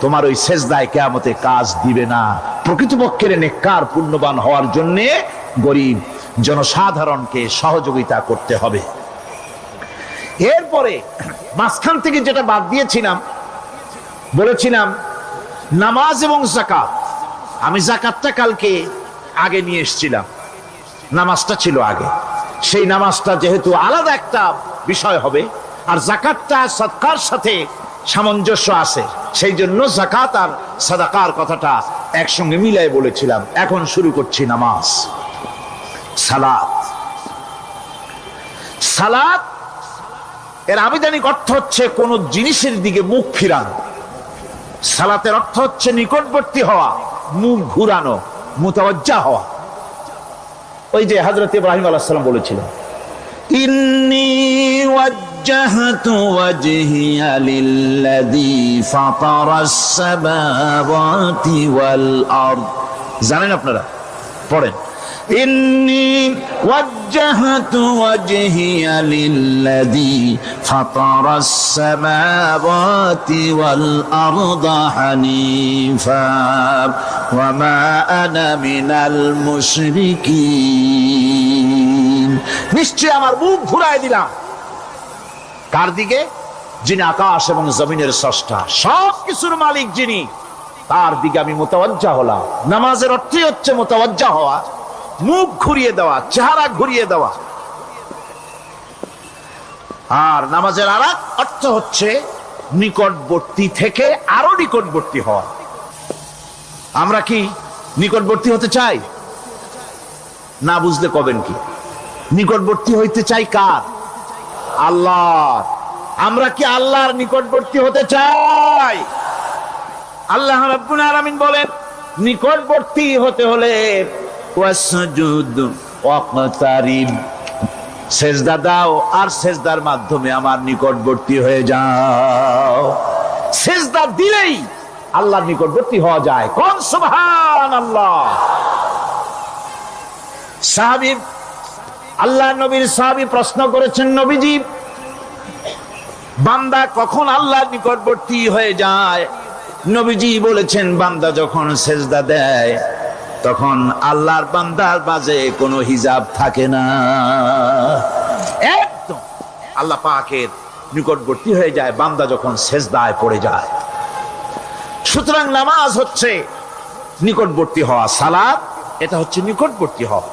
তোমার ওই সেজদায় কিয়ামতে কাজ দিবে না। প্রকৃতপক্ষের নেককার পুণ্যবান হওয়ার জন্য গরিব জনসাধারণকে সহযোগিতা করতে হবে। এরপরে মাঝখান থেকে যেটা বাদ দিয়েছিলাম, বলেছিলাম নামাজ এবং যাকাত। আমি যাকাতটা কালকে আগে নিয়ে এসেছিলাম, নামাজটা ছিল আগে। সেই নামাজটা যেহেতু আলাদা একটা বিষয় হবে, আর যাকাতটা সাদকার সাথে সামঞ্জস্য আছে, সেই জন্য যাকাত আর সাদাকার কথাটা একসঙ্গে মিলাই বলেছিলাম। এখন শুরু করছি নামাজ। সালাত, সালাত এর আবিধানিক অর্থ হচ্ছে কোন জিনিসের দিকে মুখ ফিরানো। সালাতের অর্থ হচ্ছে নিকটবর্তী হওয়া, মুখ ঘুরানো, মুতাওয়াজ্জা হওয়া। ওই যে হযরত ইব্রাহিম আলাইহিস সালাম বলেছিলেন, ইন্নী ওয়াজ্জাহতু ওয়াজহিয়া লিল্লাযী ফাতারাস সামাওয়াতি ওয়াল আরদ। জানেন আপনারা? পড়েন, ইন্নী ওয়াজ্জাহতু ওয়াজহিয়া লিল্লাযী ফাতারাস সামাওয়াতি ওয়াল আরদা হানিফা ওয়া মা আনা মিনাল মুশরিকিন। নিশ্চয় আমার মুখ ঘুরায় দিলাম কার দিকে? যিনি আকাশ এবং জমিনের স্রষ্টা, সব কিছুর মালিক যিনি, তার দিকে আমি মুতাওয়াজ্জা হলাম। নামাজের অর্থই হচ্ছে মুতাওয়াজ্জা হওয়া, মুখ ঘুরিয়ে দেওয়া, চেহারা ঘুরিয়ে দেওয়া। আর নামাজের আরেক অর্থ হচ্ছে নিকটবর্তী থেকে আরো নিকটবর্তী হওয়া। আমরা কি নিকটবর্তী হতে চাই? না বুঝলে কবেন কি? নিকটবর্তী হইতে চাই কার? আল্লাহ। আমরা কি আল্লাহর নিকটবর্তী হতে চাই? আল্লাহ রাব্বুল আলামিন বলেন, নিকটবর্তী হতে হলে ওয়াসজুদ ওয়াকতারিব, সেজদা দাও আর সেজদার মাধ্যমে আমার নিকটবর্তী হয়ে যাও। সেজদা দিলেই আল্লাহর নিকটবর্তী হওয়া যায়। কোন সুবহানাল্লাহ। সাহাবী, আল্লাহ নবীর সাহাবী প্রশ্ন করেছেন, নবীজি বান্দা কখন আল্লাহর নিকটবর্তী হয়ে যায়? নবীজি বলেছেন, বান্দা যখন সেজদা দেয় তখন আল্লাহর বান্দার মাঝে কোনো হিজাব থাকে না, একদম আল্লাহ পাকের নিকটবর্তী হয়ে যায় বান্দা যখন সেজদায় পড়ে যায়। সুতরাং নামাজ হচ্ছে নিকটবর্তী হওয়া, সালাত এটা হচ্ছে নিকটবর্তী হওয়া।